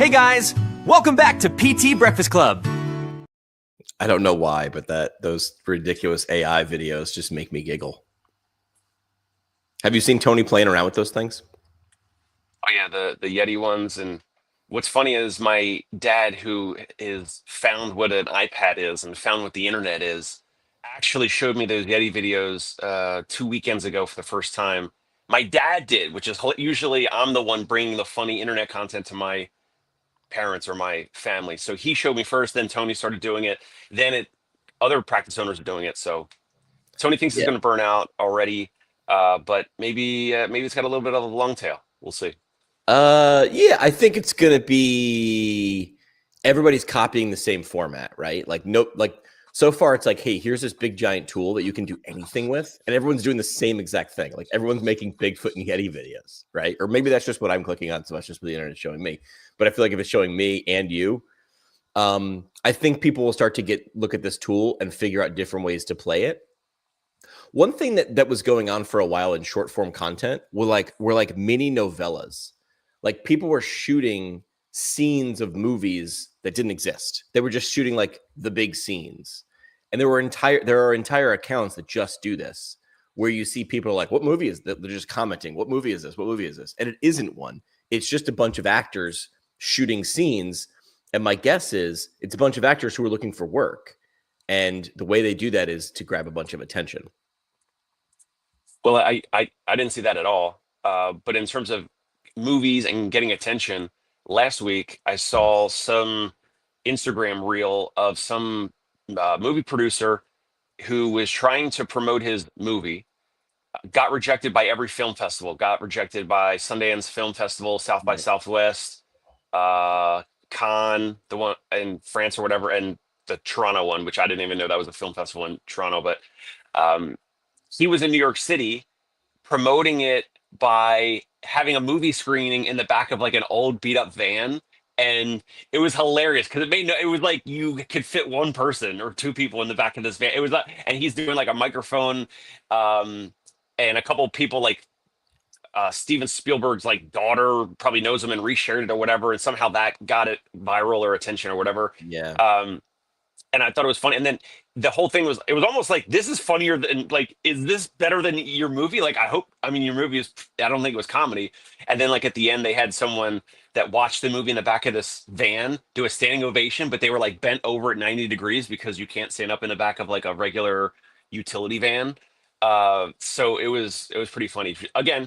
Hey guys, welcome back to PT Breakfast Club. I don't know why, but those ridiculous AI videos just make me giggle. Have you seen Tony playing around with those things? Oh yeah, the Yeti ones. And what's funny is my dad, who is found what an iPad is and found what the internet is, actually showed me those Yeti videos 2 weekends ago for the first time. My dad did, which is usually I'm the one bringing the funny internet content to my parents or my family. So he showed me first, then Tony started doing it, other practice owners are doing it. So Tony thinks he's Yeah. going to burn out already, but maybe it's got a little bit of a long tail. We'll see. Yeah, I think it's gonna be everybody's copying the same format, right? Like so far it's like, hey, here's this big giant tool that you can do anything with, and everyone's doing the same exact thing. Like everyone's making Bigfoot and Yeti videos, right? Or maybe that's just what I'm clicking on, so that's just what the internet's showing me. But I feel like if it's showing me and you, I think people will start to look at this tool and figure out different ways to play it. One thing that was going on for a while in short form content were like mini novellas. Like people were shooting scenes of movies that didn't exist. They were just shooting like the big scenes. And there are entire accounts that just do this, where you see people like, what movie is that? They're just commenting, what movie is this? What movie is this? And it isn't one. It's just a bunch of actors shooting scenes. And my guess is it's a bunch of actors who are looking for work. And the way they do that is to grab a bunch of attention. Well, I didn't see that at all. But in terms of movies and getting attention, last week I saw some Instagram reel of some movie producer who was trying to promote his movie, got rejected by every film festival, got rejected by Sundance Film Festival, South by Right. Southwest, Cannes, the one in France or whatever, and the Toronto one, which I didn't even know that was a film festival in Toronto. But um, he was in New York City promoting it by having a movie screening in the back of like an old beat up van. And it was hilarious because it was like you could fit one person or two people in the back of this van. It was like, and he's doing like a microphone, um, and a couple people like Steven Spielberg's like daughter probably knows him and reshared it or whatever, and somehow that got it viral or attention or whatever. Yeah. And I thought it was funny. And then the whole thing was, it was almost like, this is funnier than, like, is this better than your movie? Like, I mean, your movie is, I don't think it was comedy. And then, like, at the end, they had someone that watched the movie in the back of this van do a standing ovation, but they were like bent over at 90 degrees because you can't stand up in the back of like a regular utility van. So it was pretty funny. Again,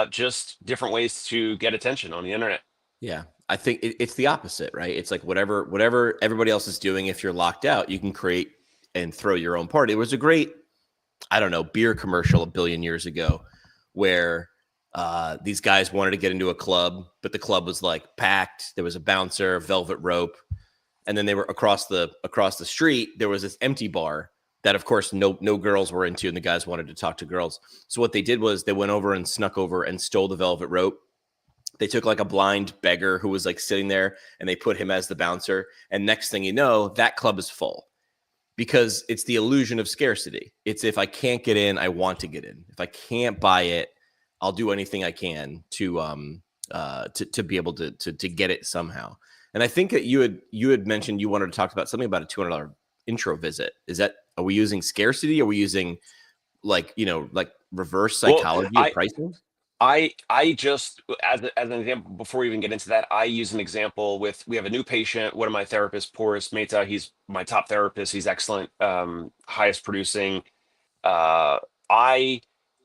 just different ways to get attention on the internet. Yeah. I think it's the opposite, right? It's like whatever everybody else is doing, if you're locked out, you can create and throw your own party. It was a great, I don't know, beer commercial a billion years ago where these guys wanted to get into a club, but the club was like packed. There was a bouncer, velvet rope, and then they were across the street. There was this empty bar that, of course, no girls were into, and the guys wanted to talk to girls. So what they did was they went over and snuck over and stole the velvet rope. They took like a blind beggar who was like sitting there and they put him as the bouncer. And next thing you know, that club is full because it's the illusion of scarcity. It's if I can't get in, I want to get in. If I can't buy it, I'll do anything I can to be able to get it somehow. And I think that you had mentioned you wanted to talk about something about a $200 intro visit. Are we using scarcity? Are we using like reverse psychology of pricing? I just, as an example, before we even get into that, I use an example we have a new patient, one of my therapists, Boris Mehta. He's my top therapist. He's excellent, highest producing. Uh,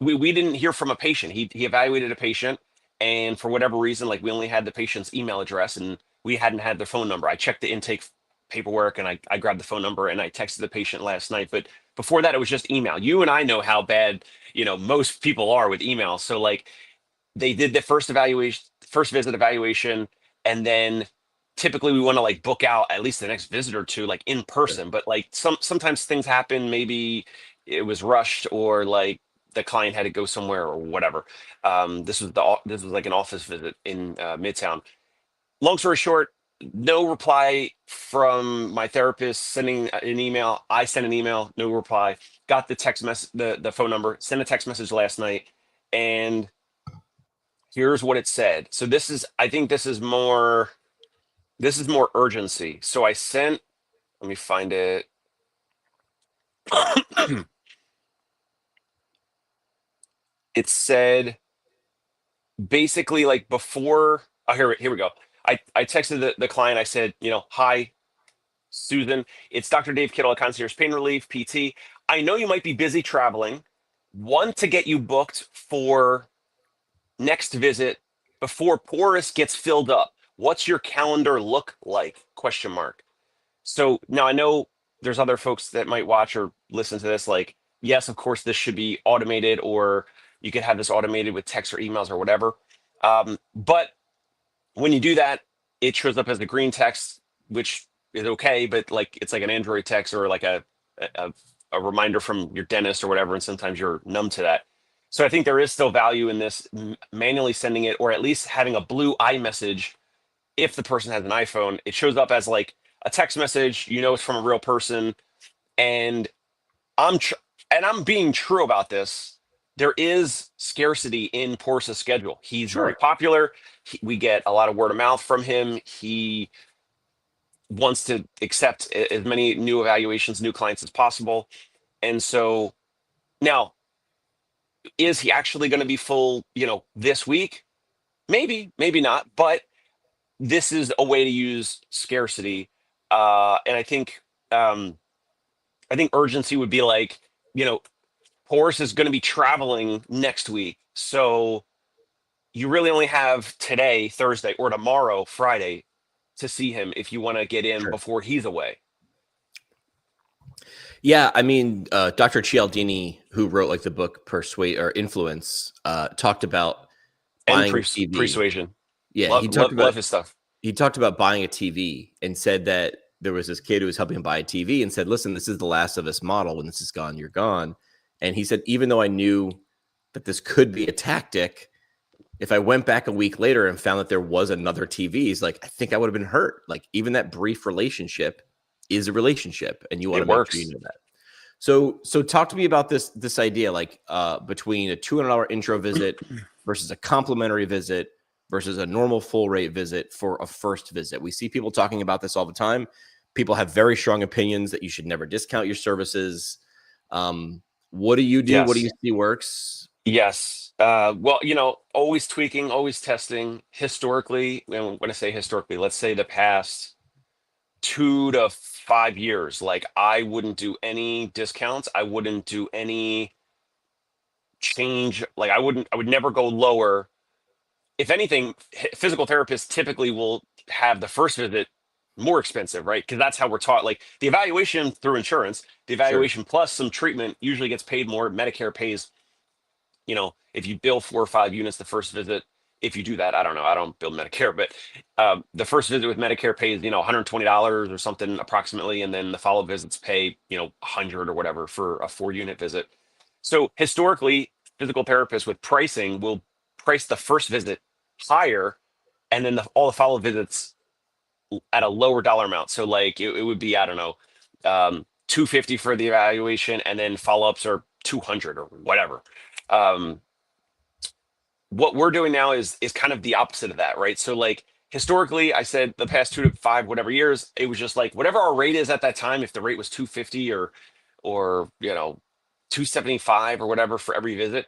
we didn't hear from a patient. He evaluated a patient, and for whatever reason, like we only had the patient's email address and we hadn't had their phone number. I checked the intake paperwork and I grabbed the phone number and I texted the patient last night. But before that, it was just email. You and I know how bad, most people are with email. So like, they did the first visit evaluation, and then typically we want to like book out at least the next visit or two, like in person. But like sometimes things happen. Maybe it was rushed, or like the client had to go somewhere or whatever. This was like an office visit in Midtown. Long story short, no reply from my therapist. Sending an email, I sent an email, no reply. Got the text message, the phone number, sent a text message last night, and here's what it said. So I think this is more This is more urgency. So I sent, let me find it. It said basically like before, oh, here we go. I texted the client. I said, hi, Susan, it's Dr. Dave Kittle at Concierge Pain Relief, PT. I know you might be busy traveling. Want to get you booked for next visit before Porous gets filled up. What's your calendar look like? Question mark. So now I know there's other folks that might watch or listen to this. Like, yes, of course, this should be automated, or you could have this automated with text or emails or whatever. But when you do that, it shows up as the green text, which is okay, but like it's like an Android text or like a, a reminder from your dentist or whatever, and sometimes you're numb to that. So I think there is still value in this manually sending it, or at least having a blue iMessage if the person has an iPhone. It shows up as like a text message, it's from a real person, and I'm being true about this. There is scarcity in Porce's schedule. He's very popular. We get a lot of word of mouth from him. He wants to accept as many new evaluations, new clients as possible. And so now, is he actually going to be full, this week? Maybe, maybe not. But this is a way to use scarcity. And I think urgency would be like, Porce is going to be traveling next week. So you really only have today, Thursday, or tomorrow, Friday, to see him if you want to get in before he's away. Yeah, I mean, Dr. Cialdini, who wrote like the book Persuade or Influence, talked about buying a TV. Persuasion. Yeah, love his stuff. He talked about buying a TV and said that there was this kid who was helping him buy a TV and said, "Listen, this is the last of this model. When this is gone, you're gone." And he said, even though I knew that this could be a tactic, if I went back a week later and found that there was another TV, he's like, I think I would have been hurt. Like even that brief relationship is a relationship, and you want to make sure you know that. So talk to me about this idea, like between a $200 intro visit versus a complimentary visit versus a normal full rate visit for a first visit. We see people talking about this all the time. People have very strong opinions that you should never discount your services. What do you do? Yes. What do you see works? Yes. Well, always tweaking, always testing. Historically, when I say historically, let's say the past 2 to 5 years, like I wouldn't do any discounts. I wouldn't do any change. Like I would never go lower. If anything, physical therapists typically will have the first visit more expensive, right? Because that's how we're taught. Like the evaluation through insurance, the evaluation plus some treatment usually gets paid more. Medicare pays, if you bill 4 or 5 units the first visit, if you do that, I don't know. I don't bill Medicare, but the first visit with Medicare pays, $120 or something approximately. And then the follow visits pay, 100 or whatever for a 4-unit visit. So historically, physical therapists with pricing will price the first visit higher, and then all the follow visits at a lower dollar amount. So like it would be, I don't know, $250 for the evaluation, and then follow-ups are $200 or whatever. What we're doing now is kind of the opposite of that, right? So like historically, I said the past 2 to 5 whatever years, it was just like whatever our rate is at that time. If the rate was $250 or $275 or whatever for every visit,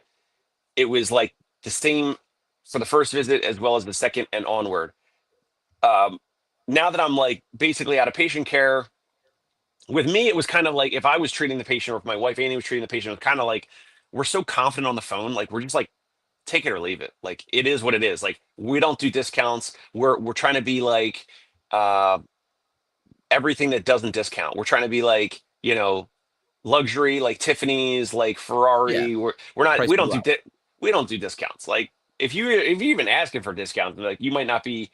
it was like the same for the first visit as well as the second and onward. Now that I'm like basically out of patient care, with me, it was kind of like if I was treating the patient, or if my wife Annie was treating the patient, it was kind of like we're so confident on the phone, like we're just like take it or leave it. Like it is what it is. Like we don't do discounts. We're trying to be like everything that doesn't discount. We're trying to be like luxury, like Tiffany's, like Ferrari. Yeah. We're not. We don't do discounts. Like if you even asking for discounts, like you might not be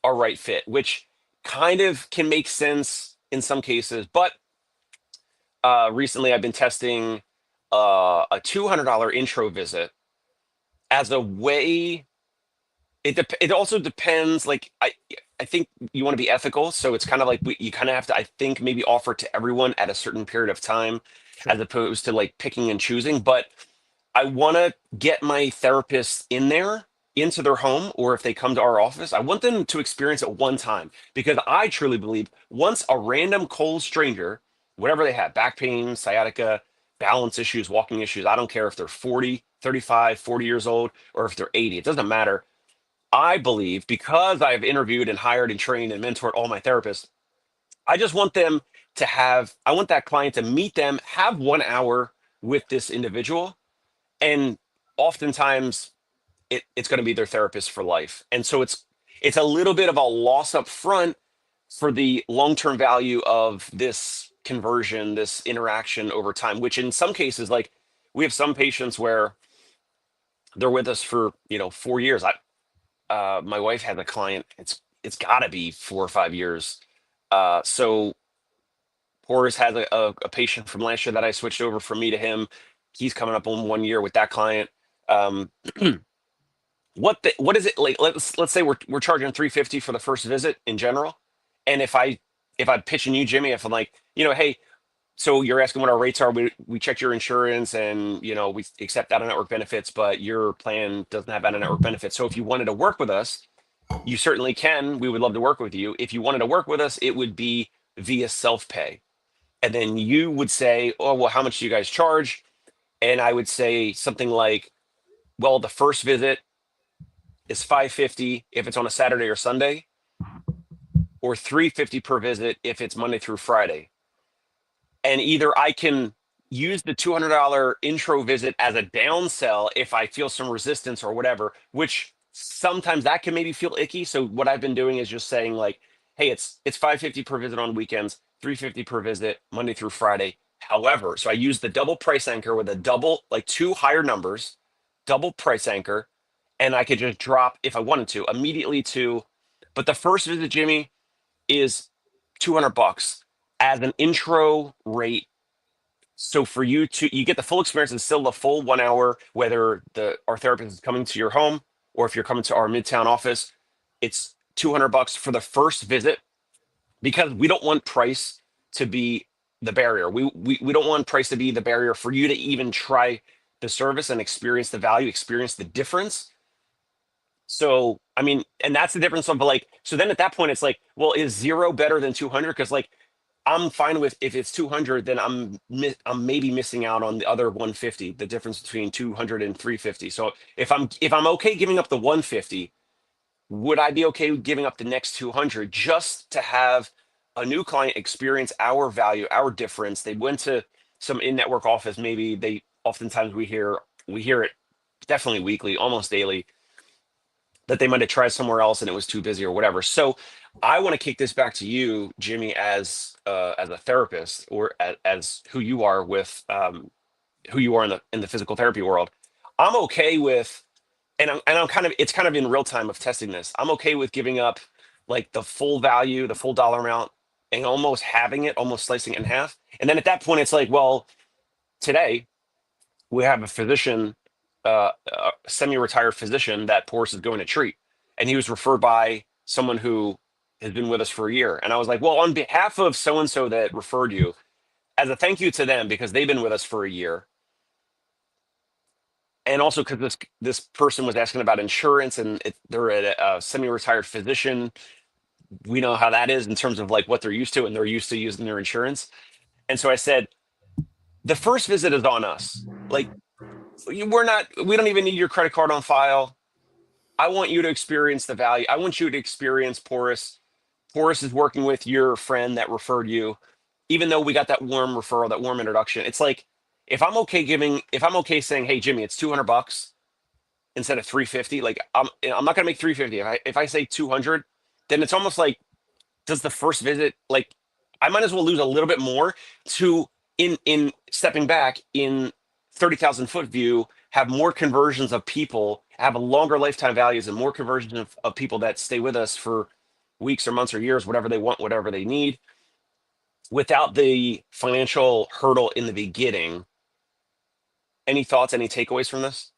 our right fit, which kind of can make sense in some cases. But recently, I've been testing a $200 intro visit as a way. It also depends. Like I think you want to be ethical, so it's kind of like you kind of have to, I think, maybe offer to everyone at a certain period of time, as opposed to like picking and choosing. But I want to get my therapist in there into their home or if they come to our office, I want them to experience it one time, because I truly believe once a random cold stranger, whatever they have, back pain, sciatica, balance issues, walking issues, I don't care if they're 40, 35, 40 years old, or if they're 80, it doesn't matter. I believe, because I've interviewed and hired and trained and mentored all my therapists, I just want them to have, I want that client to meet them, have 1 hour with this individual. And oftentimes it's going to be their therapist for life. And so it's a little bit of a loss up front for the long-term value of this conversion, this interaction over time, which in some cases, like we have some patients where they're with us for, 4 years. My wife had a client, it's got to be 4 or 5 years. So Horace has a patient from last year that I switched over from me to him. He's coming up on 1 year with that client. What is it like? Let's say we're charging $350 for the first visit in general. And if I'm pitching you, Jimmy, if I'm like, hey, so you're asking what our rates are, we checked your insurance and we accept out of network benefits, but your plan doesn't have out of network benefits. So if you wanted to work with us, you certainly can. We would love to work with you. If you wanted to work with us, it would be via self-pay. And then you would say, oh, well, how much do you guys charge? And I would say something like, well, the first visit is $550 if it's on a Saturday or Sunday, or $350 per visit if it's Monday through Friday. And either I can use the $200 intro visit as a downsell if I feel some resistance or whatever, which sometimes that can maybe feel icky. So what I've been doing is just saying like, hey, it's $550 per visit on weekends, $350 per visit Monday through Friday. However, so I use the double price anchor with a double, like two higher numbers, double price anchor, and I could just drop, if I wanted to, immediately to, but the first visit, Jimmy, is $200 as an intro rate. So for you get the full experience and still the full 1 hour, whether our therapist is coming to your home or if you're coming to our Midtown office, it's $200 for the first visit, because we don't want price to be the barrier. We don't want price to be the barrier for you to even try the service and experience the value, experience the difference. So, I mean, and that's the difference of like, so then at that point, it's like, well, is 0 better than 200? Because like, I'm fine with, if it's 200, then I'm maybe missing out on the other 150, the difference between 200 and 350. So if I'm okay giving up the 150, would I be okay with giving up the next 200 just to have a new client experience our value, our difference? They went to some in-network office, maybe oftentimes we hear it definitely weekly, almost daily, that they might have tried somewhere else and it was too busy or whatever. So I want to kick this back to you, Jimmy, as a therapist, or as who you are with who you are in the physical therapy world. I'm okay with, and I'm kind of, it's kind of in real time of testing this. I'm okay with giving up like the full value, the full dollar amount, and almost slicing it in half. And then at that point, it's like, well, today we have a physician, a semi-retired physician that Porce is going to treat, and he was referred by someone who has been with us for a year. And I was like, well, on behalf of so and so that referred you, as a thank you to them because they've been with us for a year, and also because this person was asking about insurance, and they're a semi-retired physician. We know how that is in terms of like what they're used to, and they're used to using their insurance. And so I said, the first visit is on us. Like, we don't even need your credit card on file. I want you to experience the value. I want you to experience Porce. Porce is working with your friend that referred you. Even though we got that warm referral, that warm introduction, it's like, if I'm okay saying, hey, Jimmy, it's $200 instead of 350, like I'm not gonna make 350. If I say 200, then it's almost like, does the first visit, like, I might as well lose a little bit more to, in stepping back in 30,000 foot view, have more conversions of people, have a longer lifetime values, and more conversions of people that stay with us for weeks or months or years, whatever they want, whatever they need, without the financial hurdle in the beginning. Any thoughts, any takeaways from this?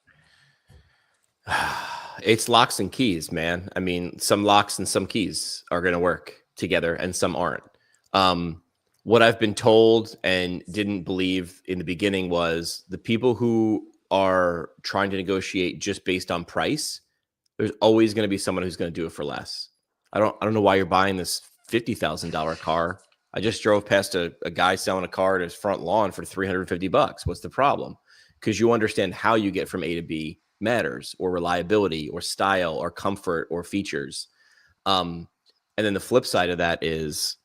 It's locks and keys, man. I mean, some locks and some keys are going to work together and some aren't. What I've been told and didn't believe in the beginning was the people who are trying to negotiate just based on price, There's always going to be someone who's going to do it for less. I don't know why you're buying this $50,000 car. I just drove past a guy selling a car at his front lawn for $350. What's the problem? Because you understand how you get from A to B matters, or reliability, or style, or comfort, or features. And then the flip side of that is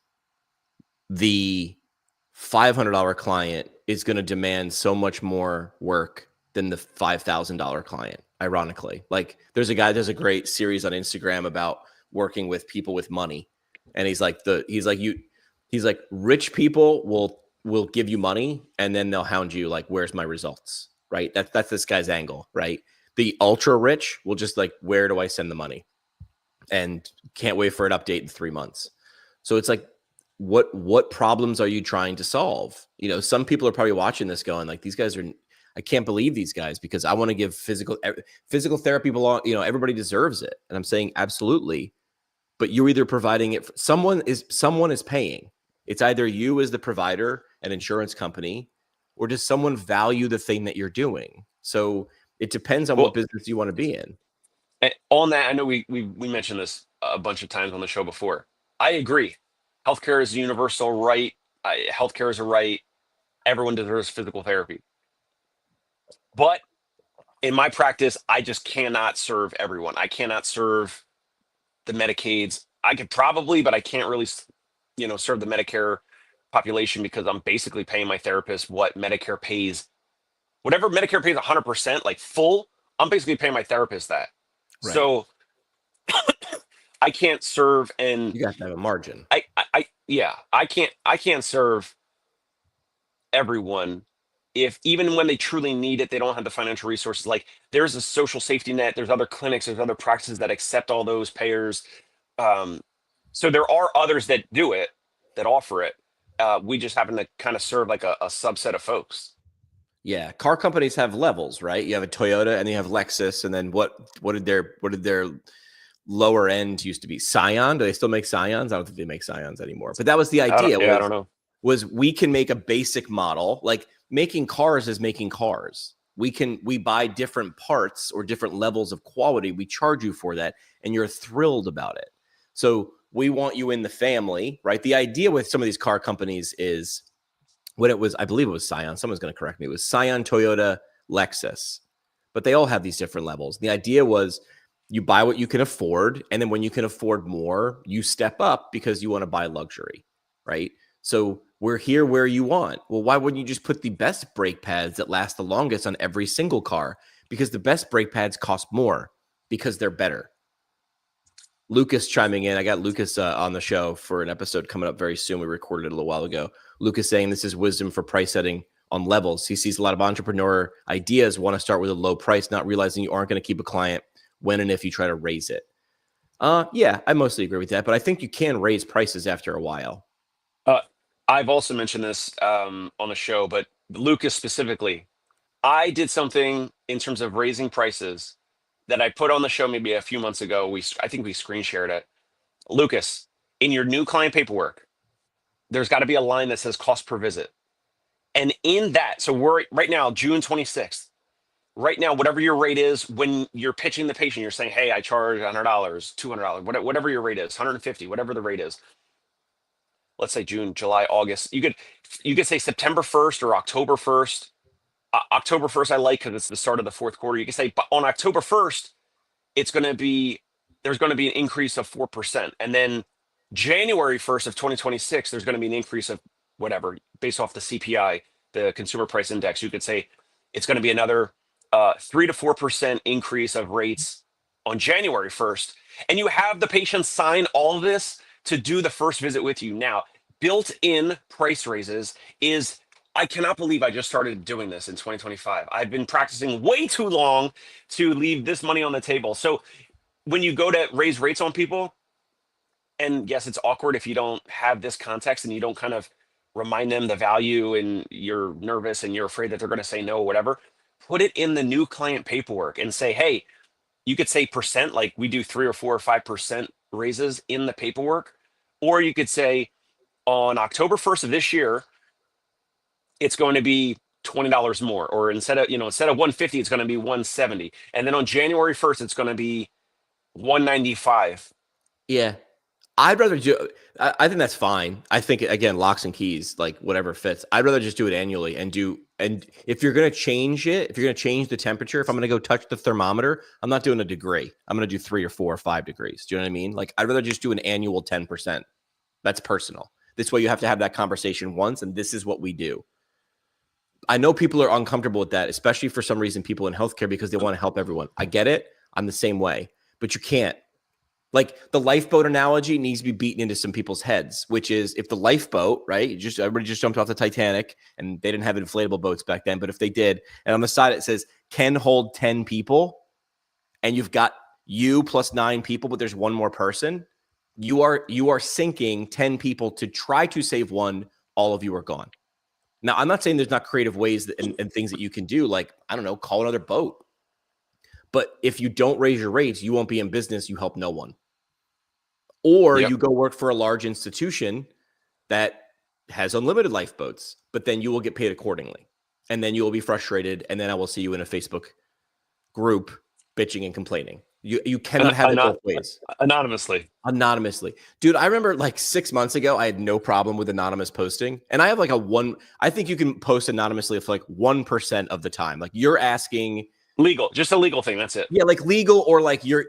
the $500 client is going to demand so much more work than the $5,000 client. Ironically, like there's a guy, there's a great series on Instagram about working with people with money. And he's like, rich people will give you money and then they'll hound you like, where's my results? Right. That's this guy's angle, right? The ultra rich will just like, where do I send the money? And can't wait for an update in 3 months. So it's like, what problems are you trying to solve? You know, some people are probably watching this going like, these guys are, I can't believe these guys, because I want to give physical therapy belong, you know, everybody deserves it. And I'm saying absolutely, but you're either providing it for, someone is paying. It's either you as the provider, an insurance company, or does someone value the thing that you're doing? So it depends on what business you want to be in. On that, I know we mentioned this a bunch of times on the show before. I agree. Healthcare is a universal right. Healthcare is a right. Everyone deserves physical therapy. But in my practice, I just cannot serve everyone. I cannot serve the Medicaids. I could probably, but I can't really, serve the Medicare population, because I'm basically paying my therapist what Medicare pays. Whatever Medicare pays 100%, like full, I'm basically paying my therapist that. Right. So I can't serve, and you got to have a margin. I can't serve everyone. If even when they truly need it, they don't have the financial resources. Like there's a social safety net, there's other clinics, there's other practices that accept all those payers. So there are others that do it, that offer it. We just happen to kind of serve like a subset of folks. Yeah, car companies have levels, right? You have a Toyota and you have Lexus, and then what did their lower end used to be? Scion? Do they still make Scions? I don't think they make Scions anymore. But that was the idea. I don't know. Was we can make a basic model, like making cars is making cars. We buy different parts or different levels of quality. We charge you for that, and you're thrilled about it. So we want you in the family, right? The idea with some of these car companies is, when it was, I believe it was Scion. Someone's going to correct me. It was Scion, Toyota, Lexus, but they all have these different levels. The idea was you buy what you can afford, and then when you can afford more, you step up because you want to buy luxury, right? So we're here where you want. Well, why wouldn't you just put the best brake pads that last the longest on every single car? Because the best brake pads cost more because they're better. Lucas chiming in. I got Lucas on the show for an episode coming up very soon. We recorded it a little while ago. Lucas saying this is wisdom for price setting on levels. He sees a lot of entrepreneur ideas want to start with a low price, not realizing you aren't going to keep a client when and if you try to raise it. Yeah, I mostly agree with that, but I think you can raise prices after a while. I've also mentioned this on the show, but Lucas specifically, I did something in terms of raising prices that I put on the show maybe a few months ago. I think we screen shared it. Lucas, in your new client paperwork, there's got to be a line that says cost per visit. And in that, so we're right now, June 26th. Right now, whatever your rate is, when you're pitching the patient, you're saying, hey, I charge $100, $200, whatever your rate is, 150, whatever the rate is. Let's say June, July, August. You could say September 1st or October 1st. October 1st, I like because it's the start of the fourth quarter. You can say, but on October 1st, there's going to be an increase of 4%. And then January 1st of 2026, there's going to be an increase of whatever, based off the CPI, the Consumer Price Index. You could say it's going to be another 3 to 4% increase of rates on January 1st. And you have the patient sign all of this to do the first visit with you. Now, built-in price raises is, I cannot believe I just started doing this in 2025. I've been practicing way too long to leave this money on the table. So when you go to raise rates on people, and yes, it's awkward if you don't have this context and you don't kind of remind them the value, and you're nervous and you're afraid that they're going to say no or whatever, put it in the new client paperwork and say, hey, you could say percent, like we do 3 or 4 or 5% raises in the paperwork. Or you could say on October 1st of this year, it's going to be $20 more, or instead of 150, it's going to be 170. And then on January 1st, it's going to be 195. Yeah. I'd rather do, I think that's fine. I think, again, locks and keys, like whatever fits. I'd rather just do it annually and if you're going to change it, if you're going to change the temperature, if I'm going to go touch the thermometer, I'm not doing a degree. I'm going to do 3 or 4 or 5 degrees. Do you know what I mean? Like, I'd rather just do an annual 10%. That's personal. This way you have to have that conversation once, and this is what we do. I know people are uncomfortable with that, especially for some reason, people in healthcare, because they want to help everyone. I get it. I'm the same way, but you can't. Like, the lifeboat analogy needs to be beaten into some people's heads, which is, if the lifeboat, right, everybody just jumped off the Titanic, and they didn't have inflatable boats back then, but if they did, and on the side it says can hold 10 people, and you've got you plus 9 people, but there's one more person, you are sinking 10 people to try to save one. All of you are gone. Now, I'm not saying there's not creative ways and things that you can do, like, I don't know, call another boat. But if you don't raise your rates, you won't be in business. You help no one. Or you go work for a large institution that has unlimited lifeboats, but then you will get paid accordingly. And then you will be frustrated. And then I will see you in a Facebook group bitching and complaining. You cannot have it both ways. Anonymously. Dude, I remember like 6 months ago, I had no problem with anonymous posting. And I have like I think you can post anonymously for like 1% of the time. Like, you're asking. Legal, just a legal thing. That's it. Yeah, like legal, or like you're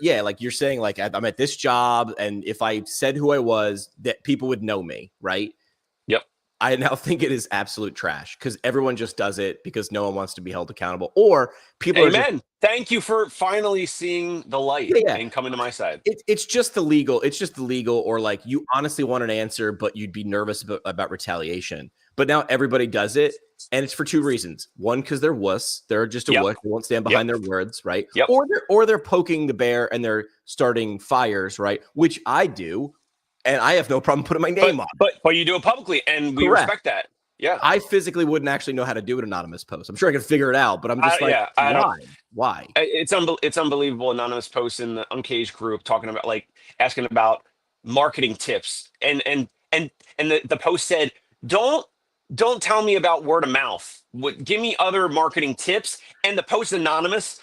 saying like, I'm at this job, and if I said who I was, that people would know me, right? Yep. I now think it is absolute trash, because everyone just does it because no one wants to be held accountable, or people. Amen. Thank you for finally seeing the light and coming to my side. It's just the legal. It's just the legal, or like, you honestly want an answer, but you'd be nervous about retaliation. But now everybody does it, and it's for 2 reasons. One, because they're wuss. They're just a wuss. They won't stand behind their words, right? Yep. Or they're poking the bear, and they're starting fires, right? Which I do, and I have no problem putting my name on. But you do it publicly, and we respect that. Yeah. I physically wouldn't actually know how to do an anonymous post. I'm sure I could figure it out, but I'm just why? It's unbelievable. Anonymous posts in the Uncaged group talking about, like, asking about marketing tips, and the post said, don't tell me about word of mouth. Give me other marketing tips. And the post anonymous.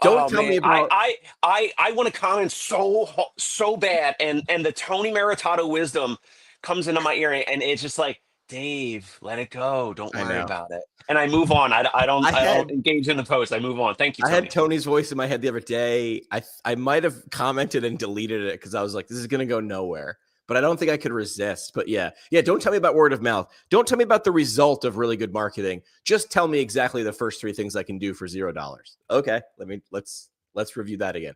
Don't tell me about. I want to comment so bad, and the Tony Maritato wisdom comes into my ear, and it's just like, Dave, let it go. Don't worry about it. And I move on. I don't engage in the post. I move on. Thank you, Tony. I had Tony's voice in my head the other day. I might have commented and deleted it because I was like, this is going to go nowhere. But I don't think I could resist. But yeah. Don't tell me about word of mouth. Don't tell me about the result of really good marketing. Just tell me exactly the first 3 things I can do for $0. Okay, let's review that again.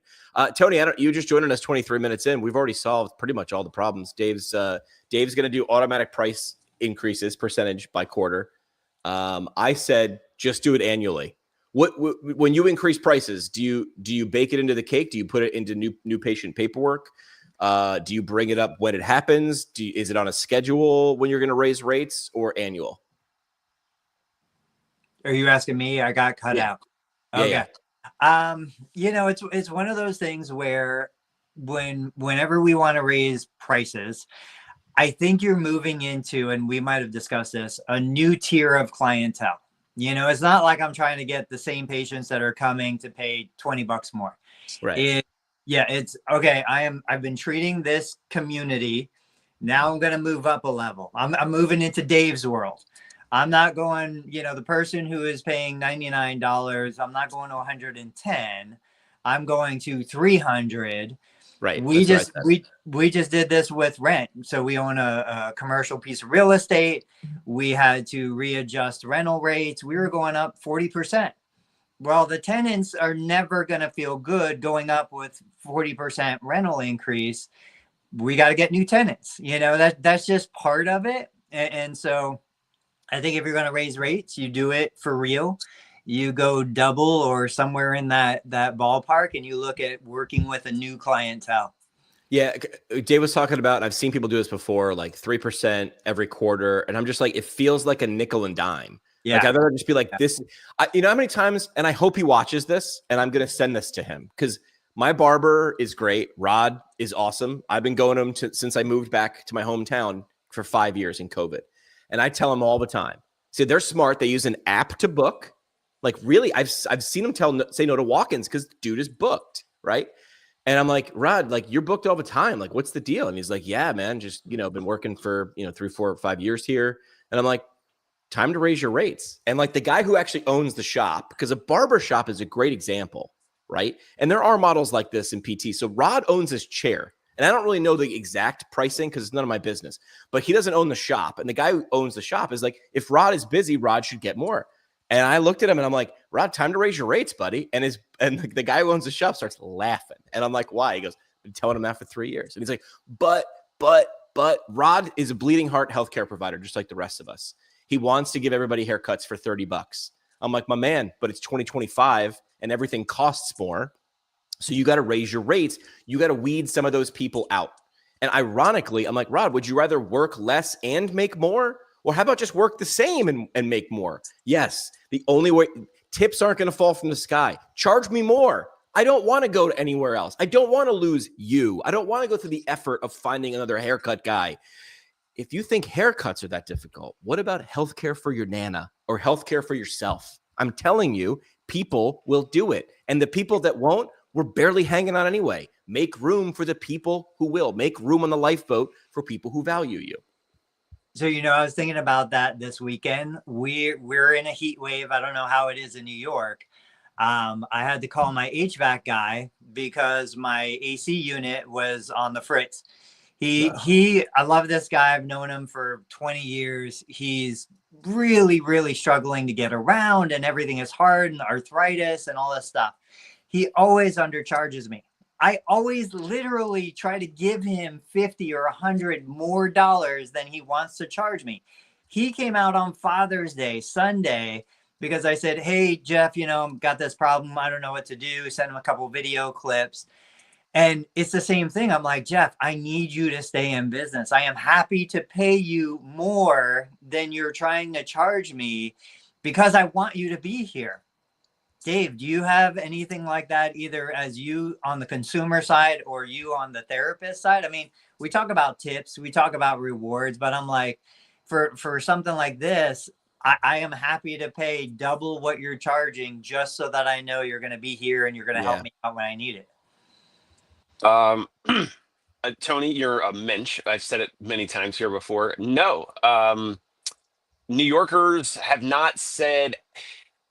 Tony, you just joined us 23 minutes in. We've already solved pretty much all the problems. Dave's going to do automatic price increases percentage by quarter. I said just do it annually. When you increase prices, do you bake it into the cake? Do you put it into new patient paperwork? Do you bring it up when it happens? Is it on a schedule when you're going to raise rates, or annual? Are you asking me? I got cut out. Okay. Yeah. It's one of those things where whenever we want to raise prices, I think you're moving into, and we might have discussed this, a new tier of clientele. It's not like I'm trying to get the same patients that are coming to pay $20 more. Right. It's okay. I've been treating this community. Now I'm going to move up a level. I'm moving into Dave's world. I'm not going, the person who is paying $99, I'm not going to 110. I'm going to 300. Right. We just did this with rent. So we own a commercial piece of real estate. We had to readjust rental rates. We were going up 40%. Well, the tenants are never going to feel good going up with 40% rental increase. We got to get new tenants. That's just part of it. And so I think if you're going to raise rates, you do it for real. You go double or somewhere in that ballpark, and you look at working with a new clientele. Yeah, Dave was talking about, and I've seen people do this before, like 3% every quarter. And I'm just like, it feels like a nickel and dime. Yeah. Like, I'd rather just be like this. You know how many times, and I hope he watches this, and I'm going to send this to him, because my barber is great. Rod is awesome. I've been going to him since I moved back to my hometown for 5 years in COVID. And I tell him all the time, see, they're smart. They use an app to book. Like, really, I've seen them say no to walk-ins because dude is booked, right? And I'm like, Rod, like you're booked all the time. Like, what's the deal? And he's like, yeah, man, just, been working for, 3, 4, 5 years here. And I'm like, time to raise your rates. And like the guy who actually owns the shop, because a barber shop is a great example, right? And there are models like this in PT. So Rod owns his chair. And I don't really know the exact pricing because it's none of my business, but he doesn't own the shop. And the guy who owns the shop is like, if Rod is busy, Rod should get more. And I looked at him and I'm like, Rod, time to raise your rates, buddy. And the guy who owns the shop starts laughing. And I'm like, why? He goes, I've been telling him that for 3 years. And he's like, but Rod is a bleeding heart healthcare provider, just like the rest of us. He wants to give everybody haircuts for $30. I'm like, my man, but it's 2025 and everything costs more. So you got to raise your rates. You got to weed some of those people out. And ironically, I'm like, Rod, would you rather work less and make more? Or how about just work the same and make more? Yes. The only way, tips aren't going to fall from the sky. Charge me more. I don't want to go to anywhere else. I don't want to lose you. I don't want to go through the effort of finding another haircut guy. If you think haircuts are that difficult, what about healthcare for your nana or healthcare for yourself? I'm telling you, people will do it. And the people that won't, we're barely hanging on anyway. Make room for the people who will. Make room on the lifeboat for people who value you. So, I was thinking about that this weekend. We're in a heat wave. I don't know how it is in New York. I had to call my HVAC guy because my AC unit was on the fritz. I love this guy. I've known him for 20 years. He's really, really struggling to get around and everything is hard and arthritis and all this stuff. He always undercharges me. I always literally try to give him 50 or 100 more dollars than he wants to charge me. He came out on Father's Day, Sunday, because I said, hey, Jeff, got this problem. I don't know what to do. Send him a couple video clips. And it's the same thing. I'm like, Jeff, I need you to stay in business. I am happy to pay you more than you're trying to charge me because I want you to be here. Dave, do you have anything like that, either as you on the consumer side or you on the therapist side? I mean, we talk about tips, we talk about rewards, but I'm like, for something like this, I am happy to pay double what you're charging just so that I know you're going to be here and you're going to help me out when I need it. Tony, you're a mensch. I've said it many times here before. No, New Yorkers have not said.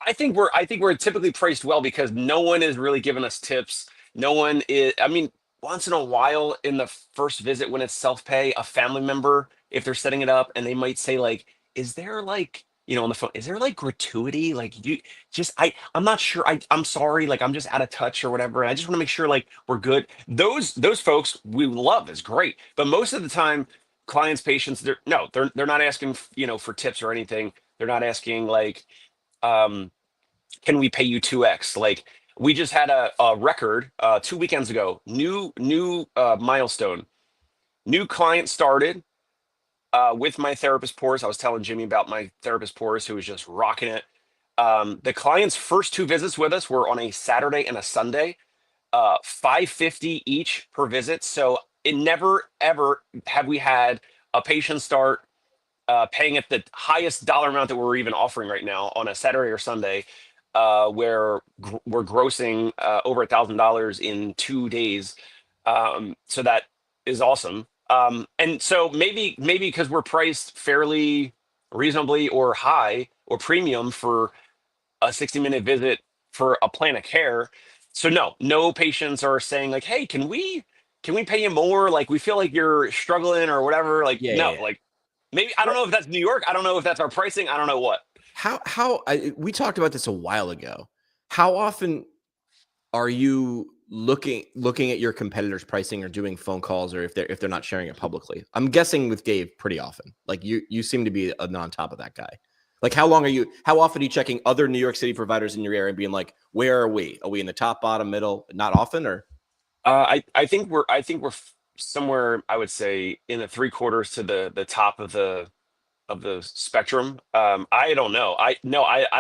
I think we're typically priced well because no one is really giving us tips. No one is. I mean, once in a while in the first visit when it's self-pay, a family member, if they're setting it up, and they might say like, "Is there like?" on the phone, is there like gratuity? Like I'm not sure. I'm sorry. Like I'm just out of touch or whatever. And I just want to make sure like we're good. Those folks we love is great. But most of the time, clients, patients, they're not asking, for tips or anything. They're not asking like, can we pay you 2x? Like we just had a record 2 weekends ago, new milestone, new client started. With my therapist Porus. I was telling Jimmy about my therapist Porus, who was just rocking it. The client's first 2 visits with us were on a Saturday and a Sunday, $550 each per visit. So it never ever have we had a patient start paying at the highest dollar amount that we're even offering right now on a Saturday or Sunday, where we're grossing over $1,000 in 2 days. So that is awesome. And so maybe because we're priced fairly reasonably or high or premium for a 60-minute visit for a plan of care. So no patients are saying like, hey, can we pay you more? Like we feel like you're struggling or whatever. Like, like maybe, I don't know if that's New York. I don't know if that's our pricing. I don't know what. We talked about this a while ago. How often are you looking at your competitors' pricing or doing phone calls, or if they're not sharing it publicly? I'm guessing with Dave pretty often. Like you seem to be on top of that guy. Like how often are you checking other New York City providers in your area and being like, where are we? Are we in the top, bottom, middle? Not often, or? I think we're somewhere, I would say, in the 3/4 to the top of the spectrum. I don't know. I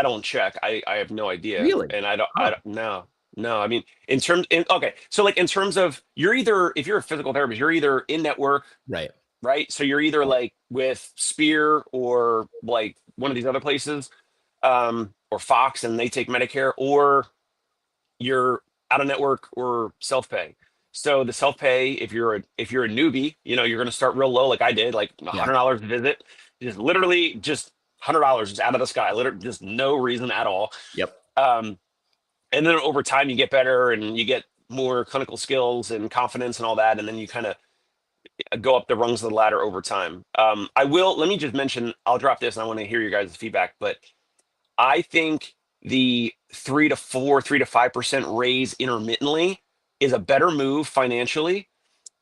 don't check. I have no idea. Really? And I don't know. No, I mean, okay. So like in terms of if you're a physical therapist, you're either in network, right? So you're either like with Spear or like one of these other places, or Fox, and they take Medicare, or you're out of network or self-pay. So the self-pay, if you're a newbie, you know, you're going to start real low, like I did, like $100 a visit, just literally just $100 just out of the sky, literally just no reason at all. Yep. And then over time you get better and you get more clinical skills and confidence and all that, and then you kind of go up the rungs of the ladder over time. Let me just mention, I'll drop this and I want to hear your guys' feedback, but I think the 3 to 5% raise intermittently is a better move financially.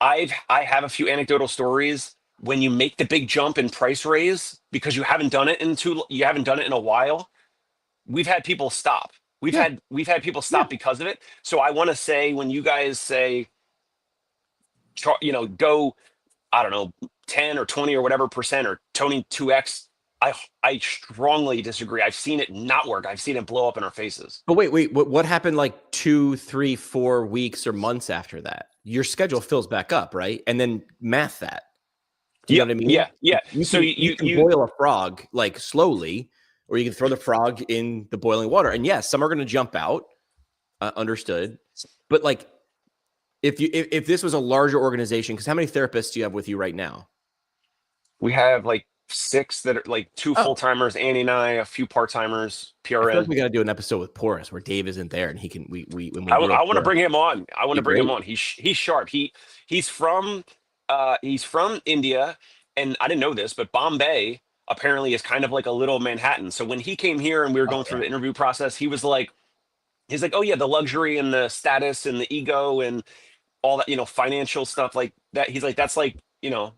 I have a few anecdotal stories when you make the big jump in price raise because you haven't done it in a while. We've had people stop. We've had people stop because of it. So I want to say, when you guys say, you know, go, I don't know, 10 or 20 or whatever percent, or Tony 2x, I strongly disagree. I've seen it not work. I've seen it blow up in our faces. But wait, what happened like 2, 3, 4 weeks or months after that? Your schedule fills back up, right? And then math that. Do you know what I mean? Yeah. You can boil a frog like slowly, or you can throw the frog in the boiling water. And yes, some are going to jump out. Understood. But like, if this was a larger organization, because how many therapists do you have with you right now? We have like 6 that are like 2 full-timers, Annie and I, a few part-timers, PRN. I feel like we got to do an episode with Porus where Dave isn't there and he can. I want to bring him on. He's sharp. He's from India, and I didn't know this, but Bombay apparently is kind of like a little Manhattan. So when he came here and we were going through the interview process, he's like, oh yeah, the luxury and the status and the ego and all that, you know, financial stuff like that. He's like, that's like, you know,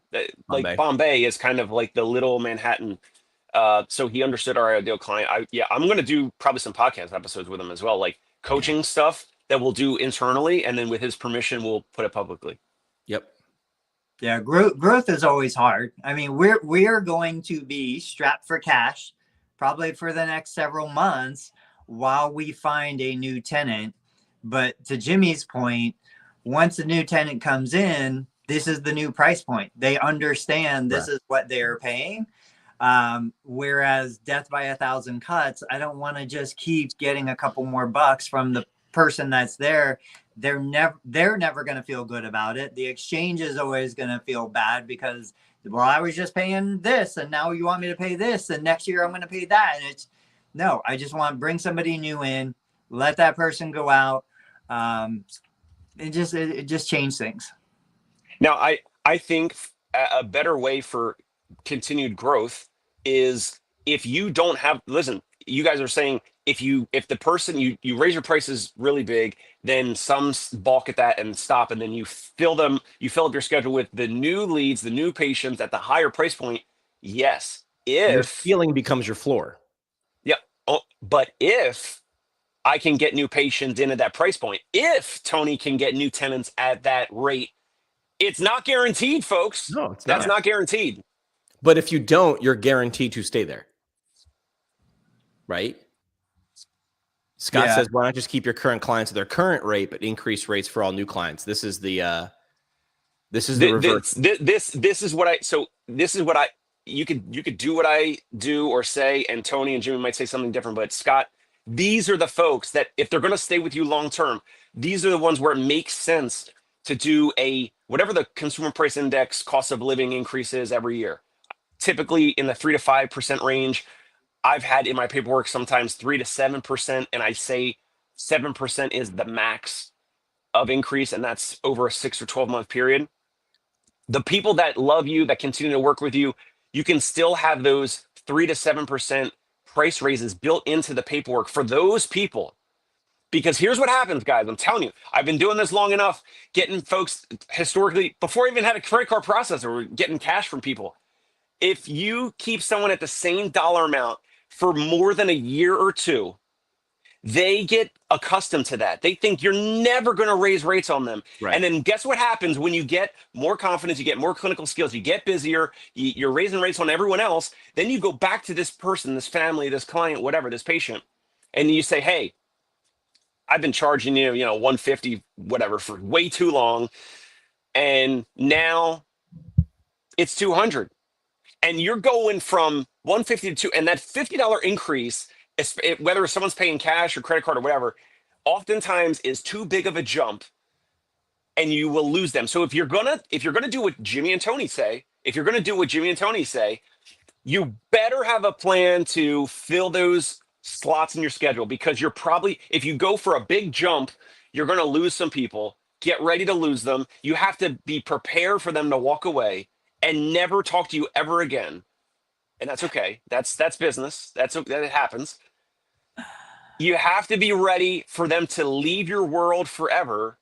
like Bombay is kind of like the little Manhattan. So he understood our ideal client. I'm going to do probably some podcast episodes with him as well, like coaching stuff that we'll do internally, and then with his permission, we'll put it publicly. Yep. Yeah, growth is always hard. I mean, we're going to be strapped for cash probably for the next several months while we find a new tenant. But to Jimmy's point, once a new tenant comes in, this is the new price point. They understand this is what they're paying. Whereas death by 1,000 cuts, I don't want to just keep getting a couple more bucks from the person that's there. They're never going to feel good about it. The exchange is always going to feel bad because, well, I was just paying this and now you want me to pay this, and next year I'm going to pay that. And no, I just want to bring somebody new in, let that person go out. It just changed things. Now, I think a better way for continued growth is if you don't have, listen, you guys are saying if the person you raise your prices really big, then some balk at that and stop, and then you fill up your schedule with the new leads, the new patients at the higher price point. Yes, if your ceiling becomes your floor. Yeah. But if I can get new patients in at that price point, if Tony can get new tenants at that rate, it's not guaranteed, folks. No, it's not. That's not guaranteed. But if you don't, you're guaranteed to stay there. Right? Scott says, why not just keep your current clients at their current rate, but increase rates for all new clients? This is the reverse. This is what you could do what I do or say, and Tony and Jimmy might say something different, but Scott, these are the folks that if they're going to stay with you long term, these are the ones where it makes sense to do whatever the consumer price index cost of living increases every year, typically in the 3 to 5% range. I've had in my paperwork sometimes 3 to 7%, and I say 7% is the max of increase, and that's over a 6 or 12-month period. The people that love you, that continue to work with you, you can still have those 3 to 7% price raises built into the paperwork for those people. Because here's what happens, guys. I'm telling you, I've been doing this long enough, getting folks historically, before I even had a credit card processor, we're getting cash from people. If you keep someone at the same dollar amount for more than a year or two, they get accustomed to that. They think you're never going to raise rates on them. Right. And then guess what happens when you get more confidence, you get more clinical skills, you get busier, you're raising rates on everyone else. Then you go back to this person, this family, this client, whatever, this patient, and you say, hey, I've been charging you, $150, whatever, for way too long. And now it's $200. And you're going from $150 to $200, and that $50 increase, whether someone's paying cash or credit card or whatever, oftentimes is too big of a jump and you will lose them. So if you're gonna do what Jimmy and Tony say, you better have a plan to fill those slots in your schedule, because you're probably, if you go for a big jump, you're gonna lose some people. Get ready to lose them. You have to be prepared for them to walk away and never talk to you ever again. And that's okay. That's business. That happens. You have to be ready for them to leave your world forever.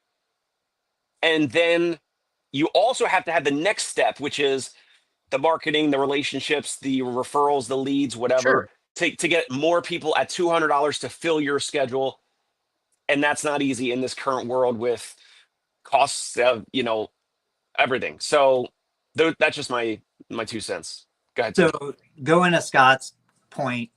And then you also have to have the next step, which is the marketing, the relationships, the referrals, the leads, whatever, to get more people at $200 to fill your schedule. And that's not easy in this current world with costs of, everything. So that's just my 2 cents. Go ahead. Tim. So going to Scott's point,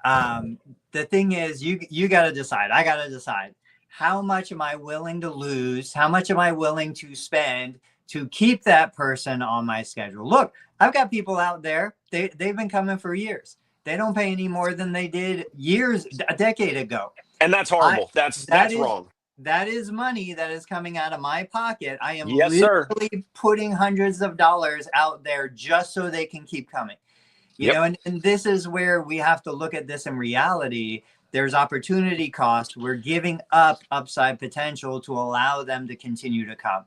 the thing is, you got to decide. I got to decide, how much am I willing to lose? How much am I willing to spend to keep that person on my schedule? Look, I've got people out there. They've been coming for years. They don't pay any more than they did a decade ago. And that's horrible. That's wrong. That is money that is coming out of my pocket. I am literally putting hundreds of dollars out there just so they can keep coming. You know, and this is where we have to look at this in reality. There's opportunity cost. We're giving up upside potential to allow them to continue to come.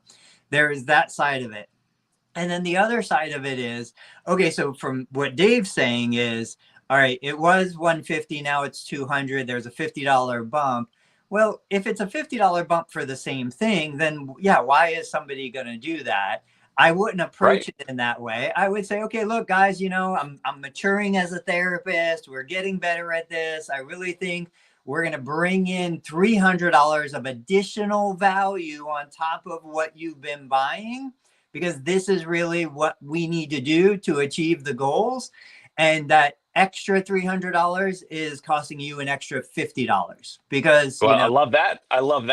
There is that side of it. And then the other side of it is, okay, so from what Dave's saying is, all right, it was $150, now it's $200. There's a $50 bump. Well, if it's a $50 bump for the same thing, then yeah, why is somebody going to do that? I wouldn't approach it in that way. I would say, okay, look, guys, I'm maturing as a therapist. We're getting better at this. I really think we're going to bring in $300 of additional value on top of what you've been buying, because this is really what we need to do to achieve the goals. And that extra $300 is costing you an extra $50 because I love that. I love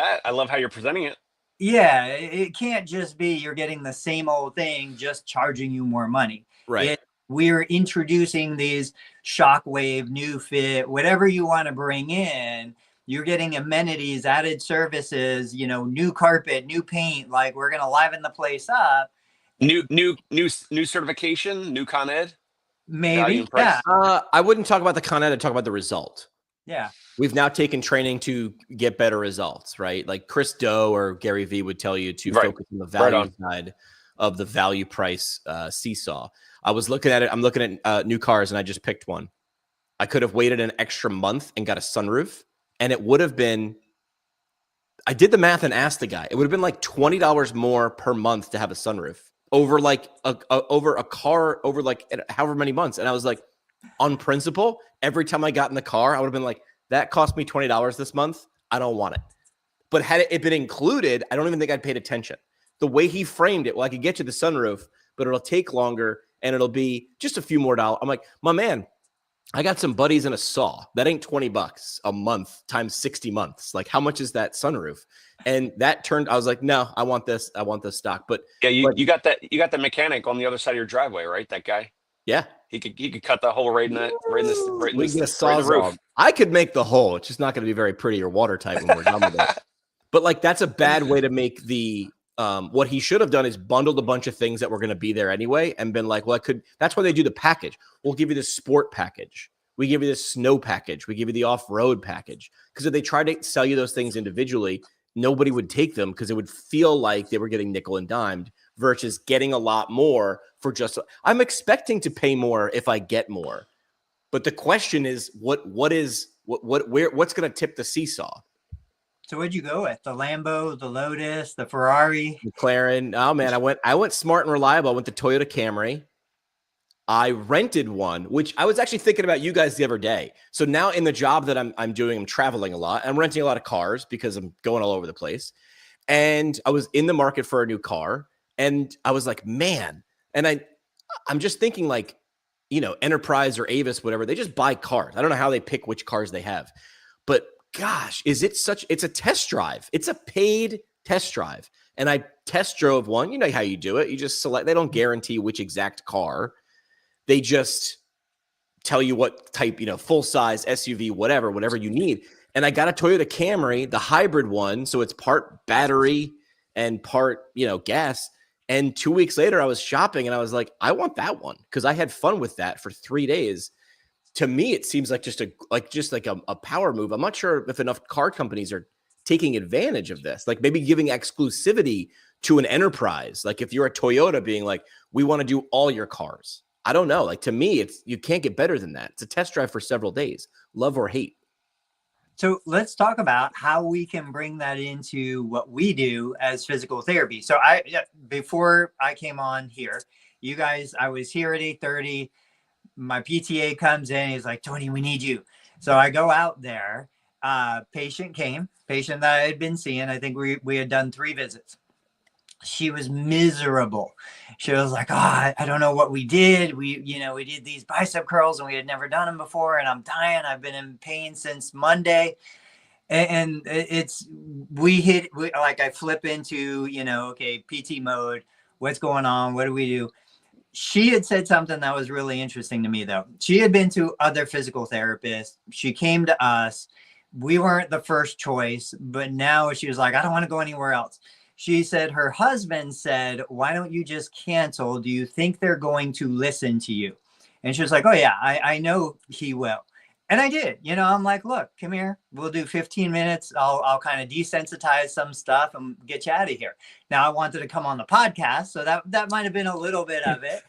how you're presenting it. Yeah, it can't just be you're getting the same old thing, just charging you more money. Right. We're introducing these Shockwave, new fit, whatever you want to bring in. You're getting amenities, added services, new carpet, new paint. Like, we're going to liven the place up. New certification, new Con Ed. Maybe. Yeah. I wouldn't talk about the Con Ed. I'd talk about the result. Yeah. We've now taken training to get better results, right? Like Chris Do or Gary Vee would tell you to focus on the value side of the value price seesaw. I was looking at it. I'm looking at new cars, and I just picked one. I could have waited an extra month and got a sunroof, and it would have been, I did the math and asked the guy, it would have been like $20 more per month to have a sunroof over like over a car over like however many months. And I was like, on principle, every time I got in the car, I would have been like, that cost me $20 this month. I don't want it. But had it been included, I don't even think I'd paid attention. The way he framed it, well, I could get you the sunroof, but it'll take longer and it'll be just a few more dollars. I'm like, my man, I got some buddies in a saw. That ain't $20 a month times 60 months. Like, how much is that sunroof? And that turned, I was like, no, I want this stock. But yeah, you got the mechanic on the other side of your driveway, right? That guy. Yeah. He could cut the hole right in the roof. I could make the hole. It's just not going to be very pretty or watertight when we're done with it. But like, that's a bad way to make the, what he should have done is bundled a bunch of things that were going to be there anyway and been like, well, that's why they do the package. We'll give you the sport package. We give you the snow package. We give you the off-road package. Because if they tried to sell you those things individually, nobody would take them because it would feel like they were getting nickel and dimed versus getting a lot more for just, I'm expecting to pay more if I get more. But the question is, what's going to tip the seesaw? So what'd you go with? The Lambo, the Lotus, the Ferrari? McLaren. Oh man, I went smart and reliable. I went to Toyota Camry. I rented one, which I was actually thinking about you guys the other day. So now in the job that I'm doing, I'm traveling a lot. I'm renting a lot of cars because I'm going all over the place. And I was in the market for a new car. And I was like, man. And I'm just thinking like, Enterprise or Avis, whatever, they just buy cars. I don't know how they pick which cars they have. But gosh, it's a test drive. It's a paid test drive. And I test drove one. You know how you do it. You just select, they don't guarantee which exact car. They just tell you what type, full size SUV, whatever you need. And I got a Toyota Camry, the hybrid one. So it's part battery, and part, gas. And 2 weeks later, I was shopping and I was like, I want that one because I had fun with that for 3 days. To me, it seems like just a power move. I'm not sure if enough car companies are taking advantage of this, like maybe giving exclusivity to an enterprise. Like if you're a Toyota being like, we want to do all your cars. I don't know. Like to me, you can't get better than that. It's a test drive for several days, love or hate. So let's talk about how we can bring that into what we do as physical therapy. So before I came on here, you guys, I was here at 8:30. My PTA comes in. He's like, Tony, we need you. So I go out there. Patient that I had been seeing. I think we had done 3 visits. She was miserable. She was like, I don't know what we did. We did these bicep curls and we had never done them before. And I'm dying. I've been in pain since Monday. And I flip into, okay, PT mode. What's going on? What do we do? She had said something that was really interesting to me, though. She had been to other physical therapists. She came to us. We weren't the first choice, but now she was like, I don't want to go anywhere else. She said her husband said, why don't you just cancel? Do you think they're going to listen to you? And she was like, oh, yeah, I know he will. And I did. I'm like, look, come here. We'll do 15 minutes. I'll kind of desensitize some stuff and get you out of here. Now, I wanted to come on the podcast, so that might have been a little bit of it.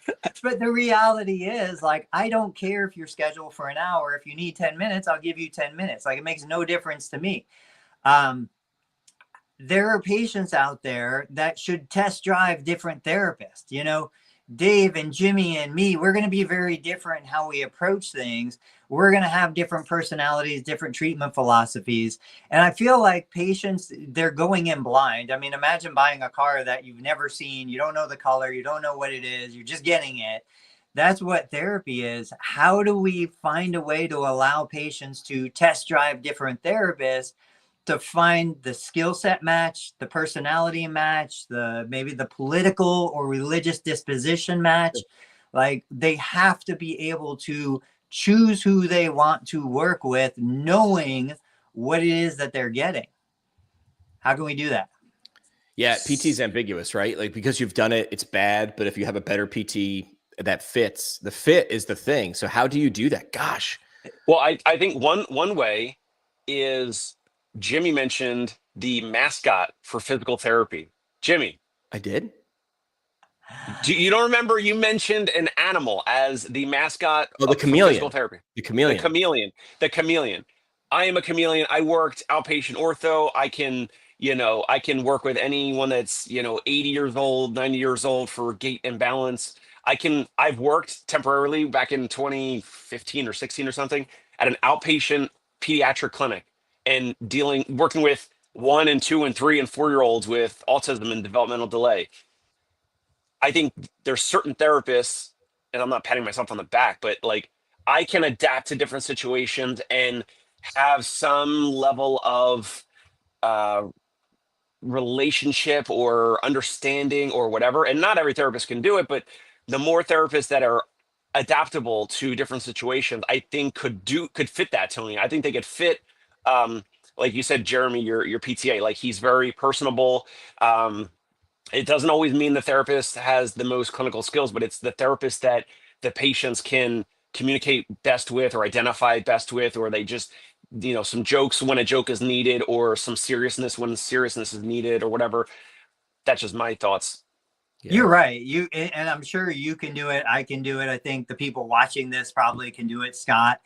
But the reality is, like, I don't care if you're scheduled for an hour. If you need 10 minutes, I'll give you 10 minutes. Like, it makes no difference to me. There are patients out there that should test drive different therapists. Dave and Jimmy and me, we're going to be very different in how we approach things. We're going to have different personalities, different treatment philosophies. And I feel like patients, they're going in blind. I mean, imagine buying a car that you've never seen. You don't know the color. You don't know what it is. You're just getting it. That's what therapy is. How do we find a way to allow patients to test drive different therapists to find the skill set match, the personality match, maybe the political or religious disposition match? Like, they have to be able to choose who they want to work with, knowing what it is that they're getting. How can we do that? Yeah, PT is ambiguous, right? Like, because you've done it, it's bad. But if you have a better PT that fits, the fit is the thing. So how do you do that? Gosh. Well, I think one way is, Jimmy mentioned the mascot for physical therapy. Jimmy. I did? You don't remember you mentioned an animal as the mascot of physical therapy? The chameleon. The chameleon. I am a chameleon. I worked outpatient ortho. I can work with anyone that's, 80 years old, 90 years old for gait and balance. I've worked temporarily back in 2015 or 16 or something at an outpatient pediatric clinic and working with 1 and 2 and 3 and 4-year-olds with autism and developmental delay. I think there's certain therapists, and I'm not patting myself on the back, but like, I can adapt to different situations and have some level of relationship or understanding or whatever. And not every therapist can do it, but the more therapists that are adaptable to different situations, I think could fit that, Tony. I think they could fit, like you said, Jeremy, your PTA, like, he's very personable. It doesn't always mean the therapist has the most clinical skills, but it's the therapist that the patients can communicate best with or identify best with, or they just, some jokes when a joke is needed, or some seriousness when seriousness is needed, or whatever. That's just my thoughts. Yeah. You're right. And I'm sure you can do it. I can do it. I think the people watching this probably can do it, Scott.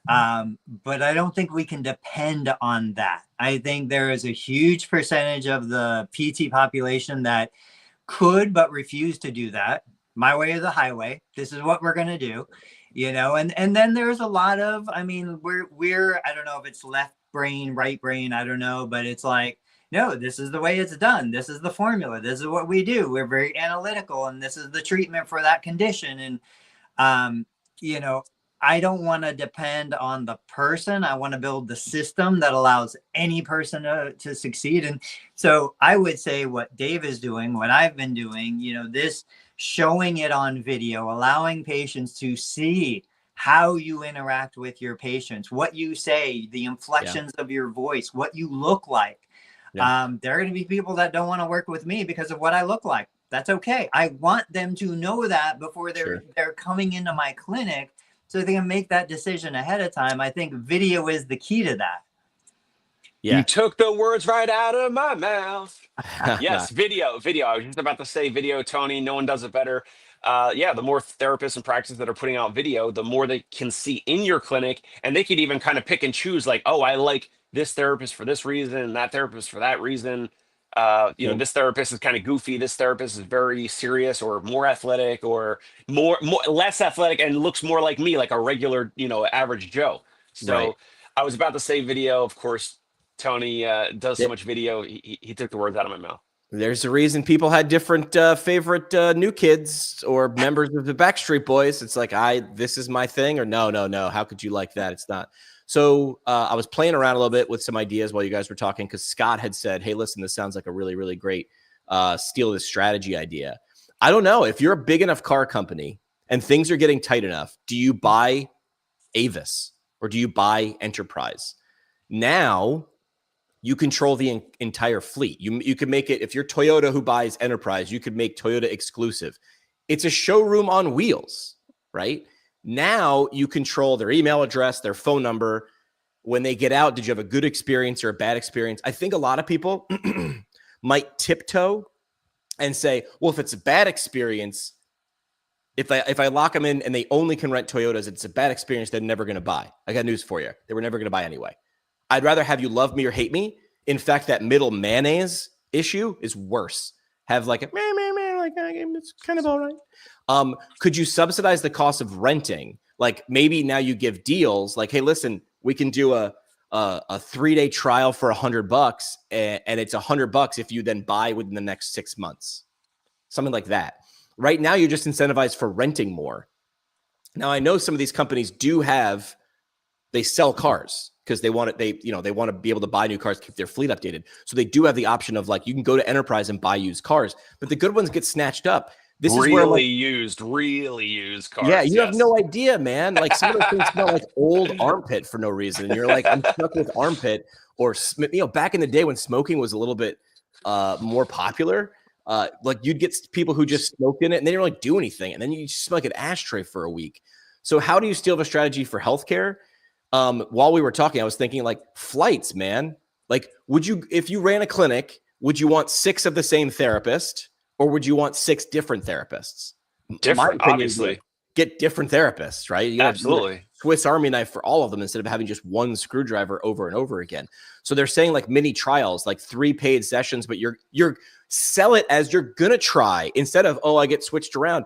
But I don't think we can depend on that. I think there is a huge percentage of the PT population that could but refuse to do that. My way or the highway. This is what we're going to do, and then there's a lot of, I mean, we're I don't know if it's left brain, right brain, I don't know, but it's like, no, this is the way it's done. This is the formula. This is what we do. We're very analytical, and this is the treatment for that condition. And, I don't want to depend on the person. I want to build the system that allows any person to succeed. And so I would say what Dave is doing, what I've been doing, this showing it on video, allowing patients to see how you interact with your patients, what you say, the inflections of your voice, what you look like. Yeah. There are going to be people that don't want to work with me because of what I look like. That's okay. I want them to know that before they're coming into my clinic, so they can make that decision ahead of time. I think video is the key to that. Yeah. You took the words right out of my mouth. Yes, video. I was just about to say video, Tony. No one does it better. Yeah, the more therapists and practices that are putting out video, the more they can see in your clinic, and they could even kind of pick and choose, like, oh, I like this therapist for this reason, and that therapist for that reason. You know, this therapist is kind of goofy. This therapist is very serious, or more athletic, or more less athletic, and looks more like me, like a regular, you know, average Joe. So Right. I was about to say video, of course. Tony does so much video. He took the words out of my mouth. There's a reason people had different favorite new kids or members of the Backstreet Boys. It's like, this is my thing, or no. How could you like that? It's not. So I was playing around a little bit with some ideas while you guys were talking, because Scott had said, hey, listen, this sounds like a really, really great steal this strategy idea. I don't know. If you're a big enough car company and things are getting tight enough, do you buy Avis or do you buy Enterprise? Now you control the entire fleet. You could make it, if you're Toyota who buys Enterprise, you could make Toyota exclusive. It's a showroom on wheels, right? Now you control their email address, their phone number. When they get out, did you have a good experience or a bad experience? I think a lot of people might tiptoe and say, well, if it's a bad experience, if I lock them in and they only can rent Toyotas, it's a bad experience, they're never going to buy. I got news for you. They were never going to buy anyway. I'd rather have you love me or hate me. In fact, that middle mayonnaise issue is worse. Have like a like it's kind of all right. Could you subsidize the cost of renting? Like maybe now you give deals like, hey, listen, we can do a 3-day trial for $100, and it's $100 if you then buy within the next 6 months, something like that. Right now, you're just incentivized for renting more. Now, I know some of these companies they sell cars because they want to be able to buy new cars, keep their fleet updated. So they do have the option of like, you can go to Enterprise and buy used cars, but the good ones get snatched up. This is where really used cars. Yeah, you have no idea, man. Like some of those things smell like old armpit for no reason. And you're like, I'm stuck with armpit. Or, back in the day when smoking was a little bit more popular, like you'd get people who just smoked in it and they didn't really do anything. And then you smell like an ashtray for a week. So how do you steal the strategy for healthcare? While we were talking, I was thinking like flights, man. Like, if you ran a clinic, would you want 6 of the same therapist, or would you want 6 different therapists? Different, obviously. Get different therapists, right? You Absolutely. Swiss Army knife for all of them instead of having just one screwdriver over and over again. So they're saying like mini trials, like 3 paid sessions, but you're sell it as you're gonna try instead of, oh, I get switched around.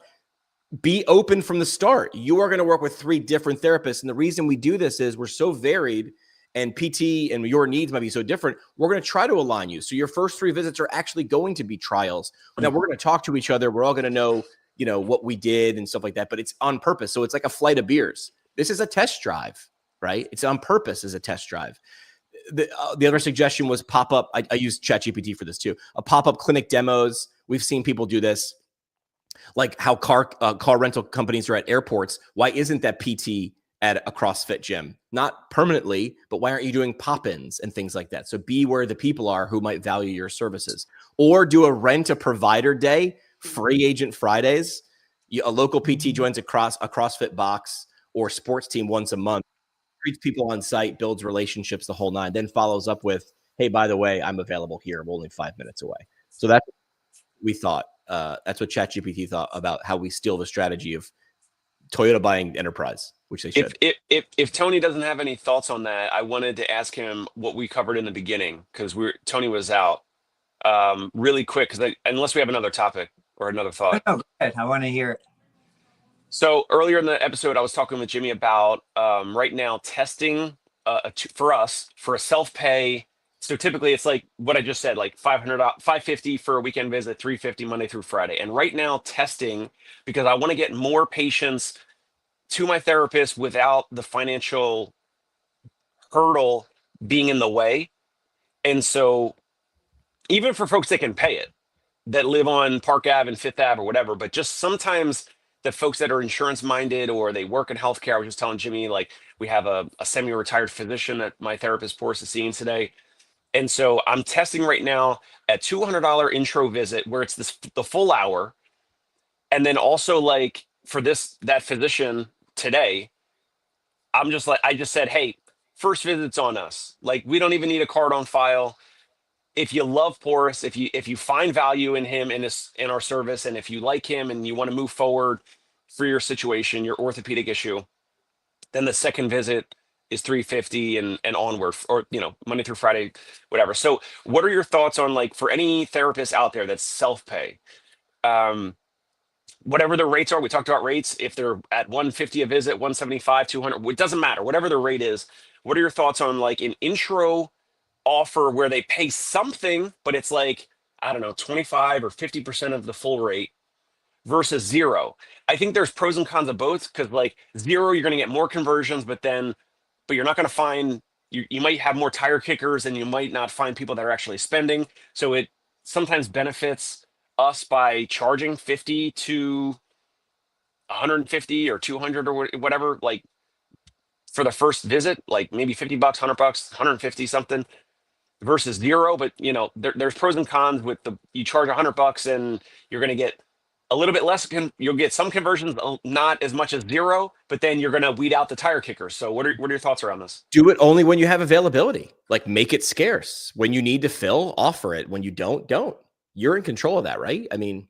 Be open from the start. You are going to work with 3 different therapists. And the reason we do this is we're so varied and PT and your needs might be so different. We're going to try to align you. So your first 3 visits are actually going to be trials. Now we're going to talk to each other. We're all going to know, what we did and stuff like that, but it's on purpose. So it's like a flight of beers. This is a test drive, right? It's on purpose as a test drive. The other suggestion was pop-up. I used ChatGPT for this too. A pop-up clinic demos. We've seen people do this. Like how car rental companies are at airports. Why isn't that PT at a CrossFit gym? Not permanently, but why aren't you doing pop-ins and things like that? So be where the people are who might value your services. Or do a rent-a-provider day, free agent Fridays. A local PT joins a CrossFit box or sports team once a month, treats people on site, builds relationships, the whole 9, then follows up with, hey, by the way, I'm available here. I'm only 5 minutes away. So that's what we thought. That's what ChatGPT thought about how we steal the strategy of Toyota buying Enterprise, which they should. If Tony doesn't have any thoughts on that, I wanted to ask him what we covered in the beginning, because Tony was out really quick. Because unless we have another topic or another thought, go ahead. I want to hear it. So earlier in the episode, I was talking with Jimmy about right now testing for us for a self-pay. So typically it's like what I just said, like $550 for a weekend visit, $350 Monday through Friday. And right now testing, because I want to get more patients to my therapist without the financial hurdle being in the way. And so even for folks that can pay it, that live on Park Ave and Fifth Ave or whatever, but just sometimes the folks that are insurance minded or they work in healthcare. I was just telling Jimmy, like we have a semi-retired physician that my therapist Boris is seeing today. And so I'm testing right now a $200 intro visit where it's the full hour. And then also like for that physician today, I just said, hey, first visit's on us. Like we don't even need a card on file. If you love Porus, if you find value in him in our service, and if you like him and you want to move forward for your situation, your orthopedic issue, then the second visit is 350 and onward, or Monday through Friday, whatever. So what are your thoughts on, like, for any therapist out there that's self-pay? Whatever the rates are, we talked about rates. If they're at 150 a visit, 175, 200, it doesn't matter. Whatever the rate is, what are your thoughts on like an intro offer where they pay something, but it's like, I don't know, 25 or 50% of the full rate versus zero? I think there's pros and cons of both, because like zero, you're going to get more conversions, but you're not going to find, you might have more tire kickers and you might not find people that are actually spending. So it sometimes benefits us by charging 50 to 150 or 200 or whatever, like for the first visit, like maybe $50, $100, 150 something, versus zero. But there's pros and cons with you charge $100 and you're going to get a little bit less. You'll get some conversions, not as much as zero, but then you're going to weed out the tire kickers. So what are your thoughts around this? Do it only when you have availability. Like, make it scarce. When you need to fill, offer it. When you don't. You're in control of that, right? I mean,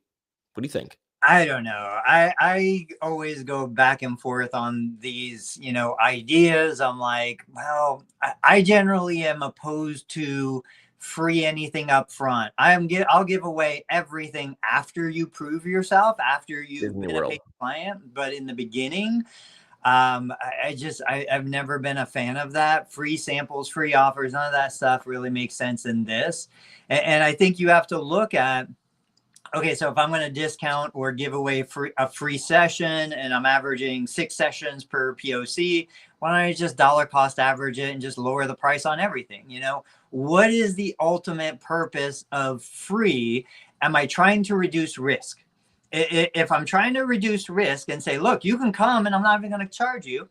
what do you think? I don't know. I always go back and forth on these, ideas. I'm like, well, I generally am opposed to free anything up front. I'll give away everything after you prove yourself, after you've been a paid client. But in the beginning, I've never been a fan of that. Free samples, free offers, none of that stuff really makes sense in this. And I think you have to look at, okay, so if I'm going to discount or give away a free session and I'm averaging 6 sessions per POC, why don't I just dollar cost average it and just lower the price on everything? What is the ultimate purpose of free? Am I trying to reduce risk? If I'm trying to reduce risk and say, look, you can come and I'm not even going to charge you,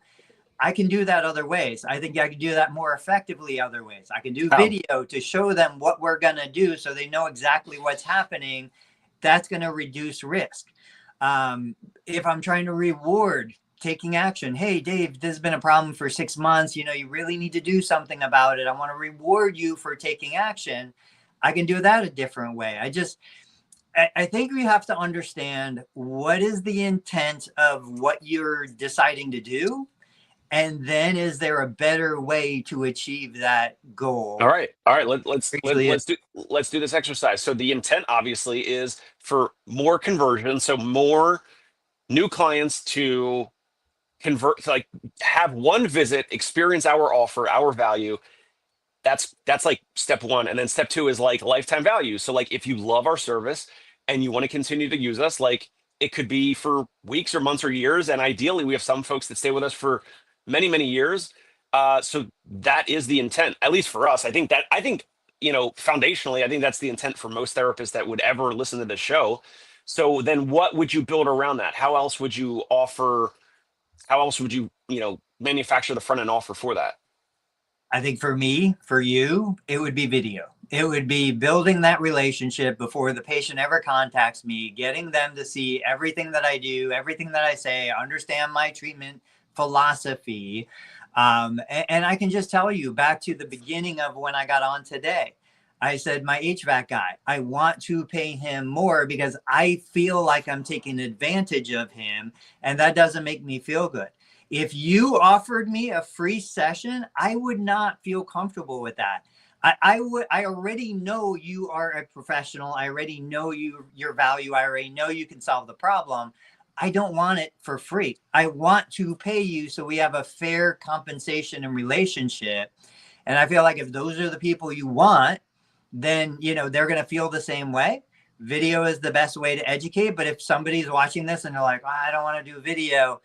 I can do that other ways. I think I can do that more effectively other ways. I can do video to show them what we're going to do so they know exactly what's happening. That's going to reduce risk. If I'm trying to reward taking action, hey, Dave, this has been a problem for 6 months. You really need to do something about it. I want to reward you for taking action. I can do that a different way. I think we have to understand what is the intent of what you're deciding to do. And then is there a better way to achieve that goal? All right. Let's do this exercise. So the intent obviously is for more conversion. So more new clients to convert, to like have one visit, experience our offer, our value. That's like step one. And then step two is like lifetime value. So like if you love our service and you want to continue to use us, like it could be for weeks or months or years. And ideally we have some folks that stay with us for many, many years. So that is the intent, at least for us. I think foundationally, I think that's the intent for most therapists that would ever listen to the show. So then what would you build around that? How else would you offer? How else would you, manufacture the front end offer for that? I think for me, for you, it would be video. It would be building that relationship before the patient ever contacts me, getting them to see everything that I do, everything that I say, understand my treatment philosophy. And I can just tell you back to the beginning of when I got on today, I said, my HVAC guy, I want to pay him more because I feel like I'm taking advantage of him. And that doesn't make me feel good. If you offered me a free session, I would not feel comfortable with that. I already know you are a professional. I already know your value. I already know you can solve the problem. I don't want it for free. I want to pay you so we have a fair compensation and relationship. And I feel like if those are the people you want, then, they're going to feel the same way. Video is the best way to educate. But if somebody's watching this and they're like, I don't want to do video,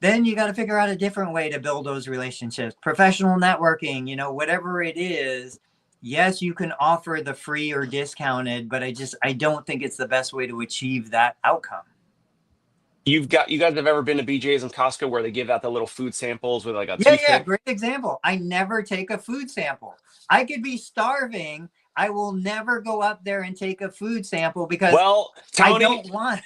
then you got to figure out a different way to build those relationships. Professional networking, whatever it is. Yes, you can offer the free or discounted, but I don't think it's the best way to achieve that outcome. You guys have ever been to BJ's and Costco where they give out the little food samples with like a Yeah, toothpick? great example. I never take a food sample. I could be starving. I will never go up there and take a food sample because Well, I Tony, don't want.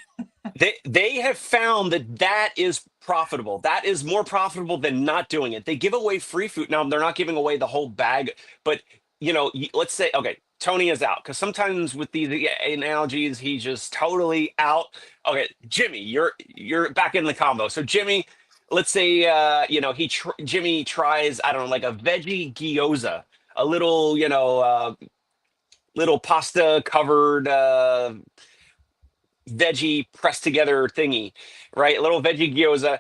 they have found that is profitable. That is more profitable than not doing it. They give away free food. Now they're not giving away the whole bag, but let's say okay, Tony is out because sometimes with these analogies, he's just totally out. Okay, Jimmy, you're back in the combo. So Jimmy, let's say Jimmy tries, I don't know, like a veggie gyoza, a little little pasta covered veggie pressed together thingy, right? A little veggie gyoza.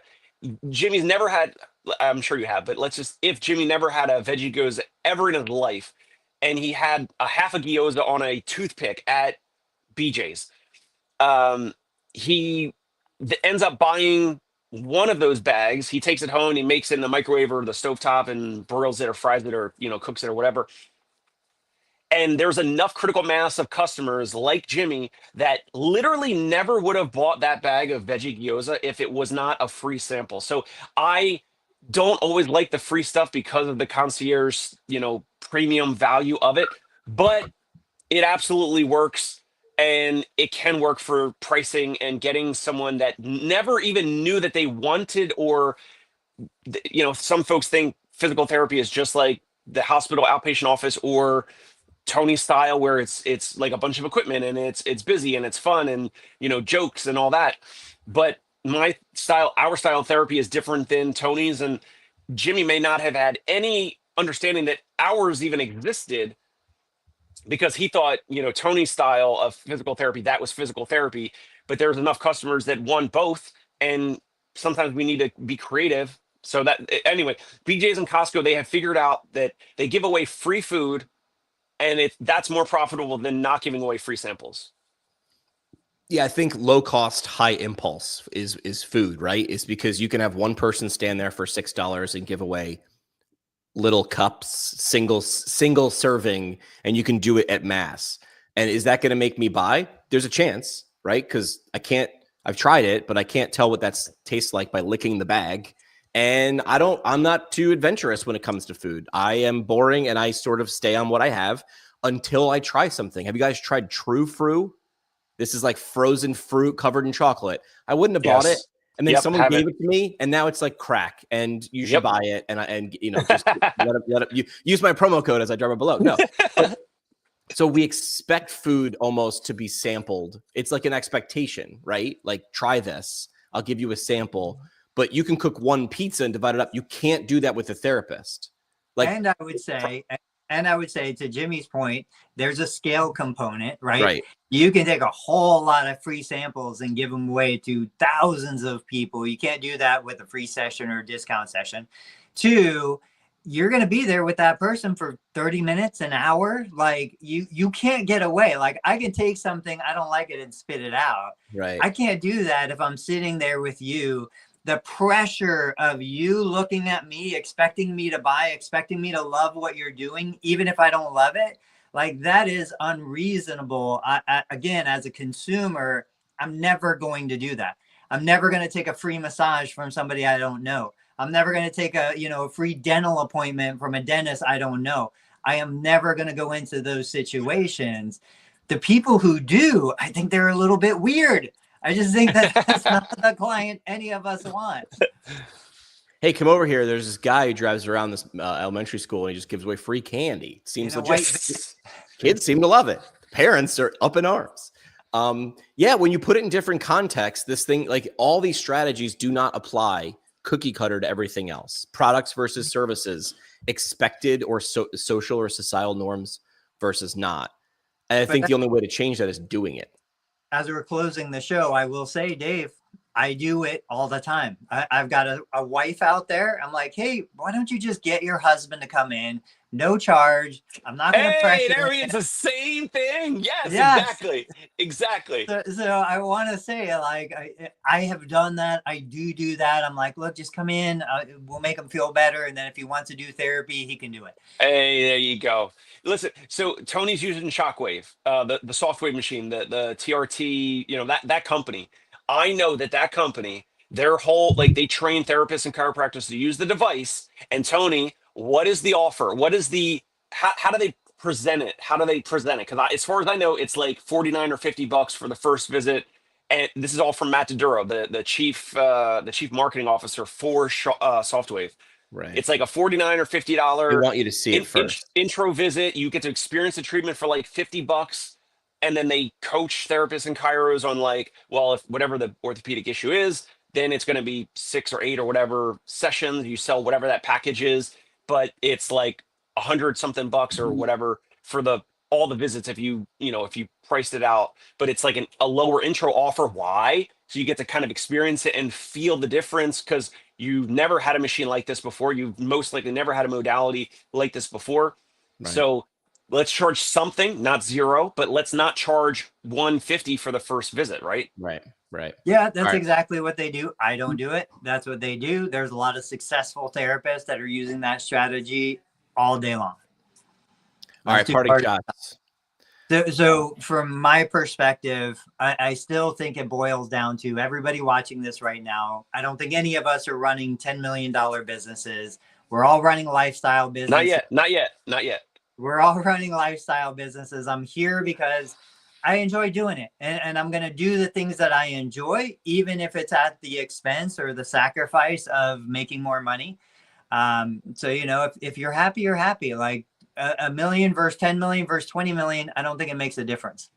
Jimmy's never had, I'm sure you have, but let's just, if Jimmy never had a veggie gyoza ever in his life, and he had a half a gyoza on a toothpick at BJ's, he ends up buying one of those bags. He takes it home, he makes it in the microwave or the stovetop and broils it or fries it or, cooks it or whatever. And there's enough critical mass of customers like Jimmy that literally never would have bought that bag of veggie gyoza if it was not a free sample. So I don't always like the free stuff because of the concierge, premium value of it, but it absolutely works. And it can work for pricing and getting someone that never even knew that they wanted, or, some folks think physical therapy is just like the hospital outpatient office or Tony style, where it's like a bunch of equipment and it's busy and it's fun and jokes and all that. But our style of therapy is different than Tony's, and Jimmy may not have had any understanding that ours even existed because he thought Tony's style of physical therapy, that was physical therapy. But there's enough customers that want both, and sometimes we need to be creative. So that anyway, BJ's and Costco, they have figured out that they give away free food, and that's more profitable than not giving away free samples. Yeah, I think low cost, high impulse is food, right? It's because you can have one person stand there for $6 and give away little cups, single serving, and you can do it at mass. And is that going to make me buy? There's a chance, right? Because I've tried it, but I can't tell what that tastes like by licking the bag. And I'm not too adventurous when it comes to food. I am boring and I sort of stay on what I have until I try something. Have you guys tried True Fruit? This is like frozen fruit covered in chocolate. I wouldn't have bought it. And then someone gave it to me, and now it's like crack, and you should buy it. And just let it, use my promo code as I drop it below. No. So we expect food almost to be sampled. It's like an expectation, right? Like, try this. I'll give you a sample. But you can cook one pizza and divide it up. You can't do that with a therapist. And I would say to Jimmy's point, there's a scale component, right? Right. You can take a whole lot of free samples and give them away to thousands of people. You can't do that with a free session or a discount session. 2, you're going to be there with that person for 30 minutes, an hour. Like you can't get away. Like, I can take something, I don't like it, and spit it out. Right. I can't do that if I'm sitting there with you. The pressure of you looking at me, expecting me to buy, expecting me to love what you're doing, even if I don't love it, like, that is unreasonable. Again, as a consumer, I'm never going to do that. I'm never going to take a free massage from somebody I don't know. I'm never going to take a free dental appointment from a dentist I don't know. I am never going to go into those situations. The people who do, I think they're a little bit weird. I just think that's not the client any of us want. Hey, come over here. There's this guy who drives around this elementary school, and he just gives away free candy. It seems legit. Kids seem to love it. Parents are up in arms. Yeah, when you put it in different contexts, this thing, like, all these strategies do not apply cookie cutter to everything else. Products versus services, expected or social or societal norms versus not. And I think the only way to change that is doing it. As we're closing the show, I will say, Dave, I do it all the time. I've got a wife out there. I'm like, hey, why don't you just get your husband to come in? No charge. I'm not going to pressure. There it's the same thing. Yes. Exactly. So I want to say, like, I have done that. I do that. I'm like, look, just come in. We'll make him feel better. And then if he wants to do therapy, he can do it. Hey, there you go. Listen, so Tony's using Shockwave, the Softwave machine, the TRT, that company. I know that company, their whole, like, they train therapists and chiropractors to use the device. And Tony, what is the offer? What is the, how do they present it? How do they present it? Because as far as I know, it's like 49 or $50 for the first visit. And this is all from Matt DeDuro, the chief marketing officer for Softwave. Right. It's like a $49 or $50. They want you to see it first. Intro visit. You get to experience the treatment for like $50. And then they coach therapists and chiros on like, well, if whatever the orthopedic issue is, then it's going to be 6 or 8 or whatever sessions. You sell whatever that package is, but it's like $100-something or whatever for all the visits if you priced it out. But it's like a lower intro offer. Why? So you get to kind of experience it and feel the difference, because you've never had a machine like this before. You've most likely never had a modality like this before. Right. So let's charge something, not zero, but let's not charge $150 for the first visit, right? Right. Yeah, that's exactly what they do. I don't do it. That's what they do. There's a lot of successful therapists that are using that strategy all day long. All right, parting shots. So from my perspective, I still think it boils down to everybody watching this right now. I don't think any of us are running $10 million businesses. We're all running lifestyle businesses. Not yet. We're all running lifestyle businesses. I'm here because I enjoy doing it. And I'm going to do the things that I enjoy, even if it's at the expense or the sacrifice of making more money. So, if you're happy, you're happy. Like a million versus 10 million versus 20 million, I don't think it makes a difference.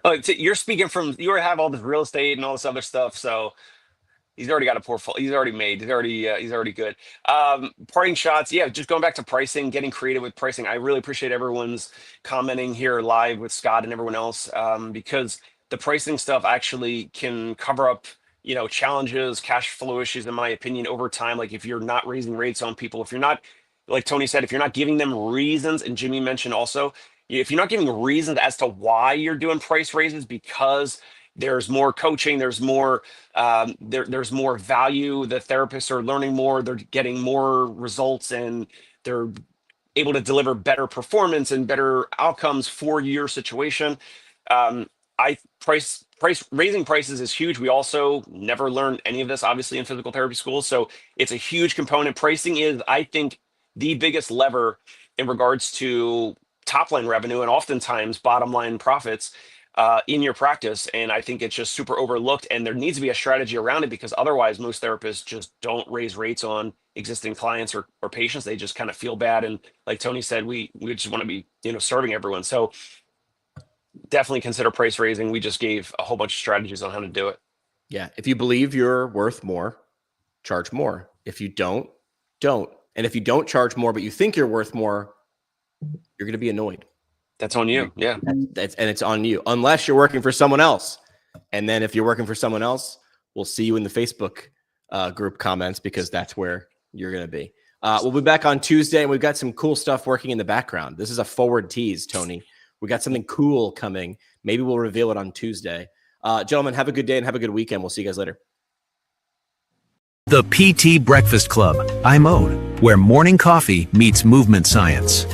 Oh, you're speaking from, you already have all this real estate and all this other stuff. So he's already got a portfolio. He's already made. He's already good. Parting shots. Yeah, just going back to pricing, getting creative with pricing. I really appreciate everyone's commenting here live with Scott and everyone else, because the pricing stuff actually can cover up, challenges, cash flow issues, in my opinion, over time. Like if you're not raising rates on people, if you're not, like Tony said, if you're not giving them reasons, and Jimmy mentioned also, if you're not giving reasons as to why you're doing price raises, because there's more coaching, there's more there's more value, the therapists are learning more, they're getting more results, and they're able to deliver better performance and better outcomes for your situation. Raising prices is huge. We also never learned any of this, obviously, in physical therapy school. So it's a huge component. Pricing is, I think, the biggest lever in regards to top line revenue and oftentimes bottom line profits in your practice. And I think it's just super overlooked, and there needs to be a strategy around it, because otherwise most therapists just don't raise rates on existing clients or patients. They just kind of feel bad. And like Tony said, we just want to be, serving everyone. So definitely consider price raising. We just gave a whole bunch of strategies on how to do it. Yeah. If you believe you're worth more, charge more. If you don't. And if you don't charge more, but you think you're worth more, you're going to be annoyed. That's on you. Yeah. And it's on you, unless you're working for someone else. And then if you're working for someone else, we'll see you in the Facebook group comments, because that's where you're going to be. We'll be back on Tuesday, and we've got some cool stuff working in the background. This is a forward tease, Tony. We got something cool coming. Maybe we'll reveal it on Tuesday. Gentlemen, have a good day and have a good weekend. We'll see you guys later. The PT Breakfast Club, iMode, where morning coffee meets movement science.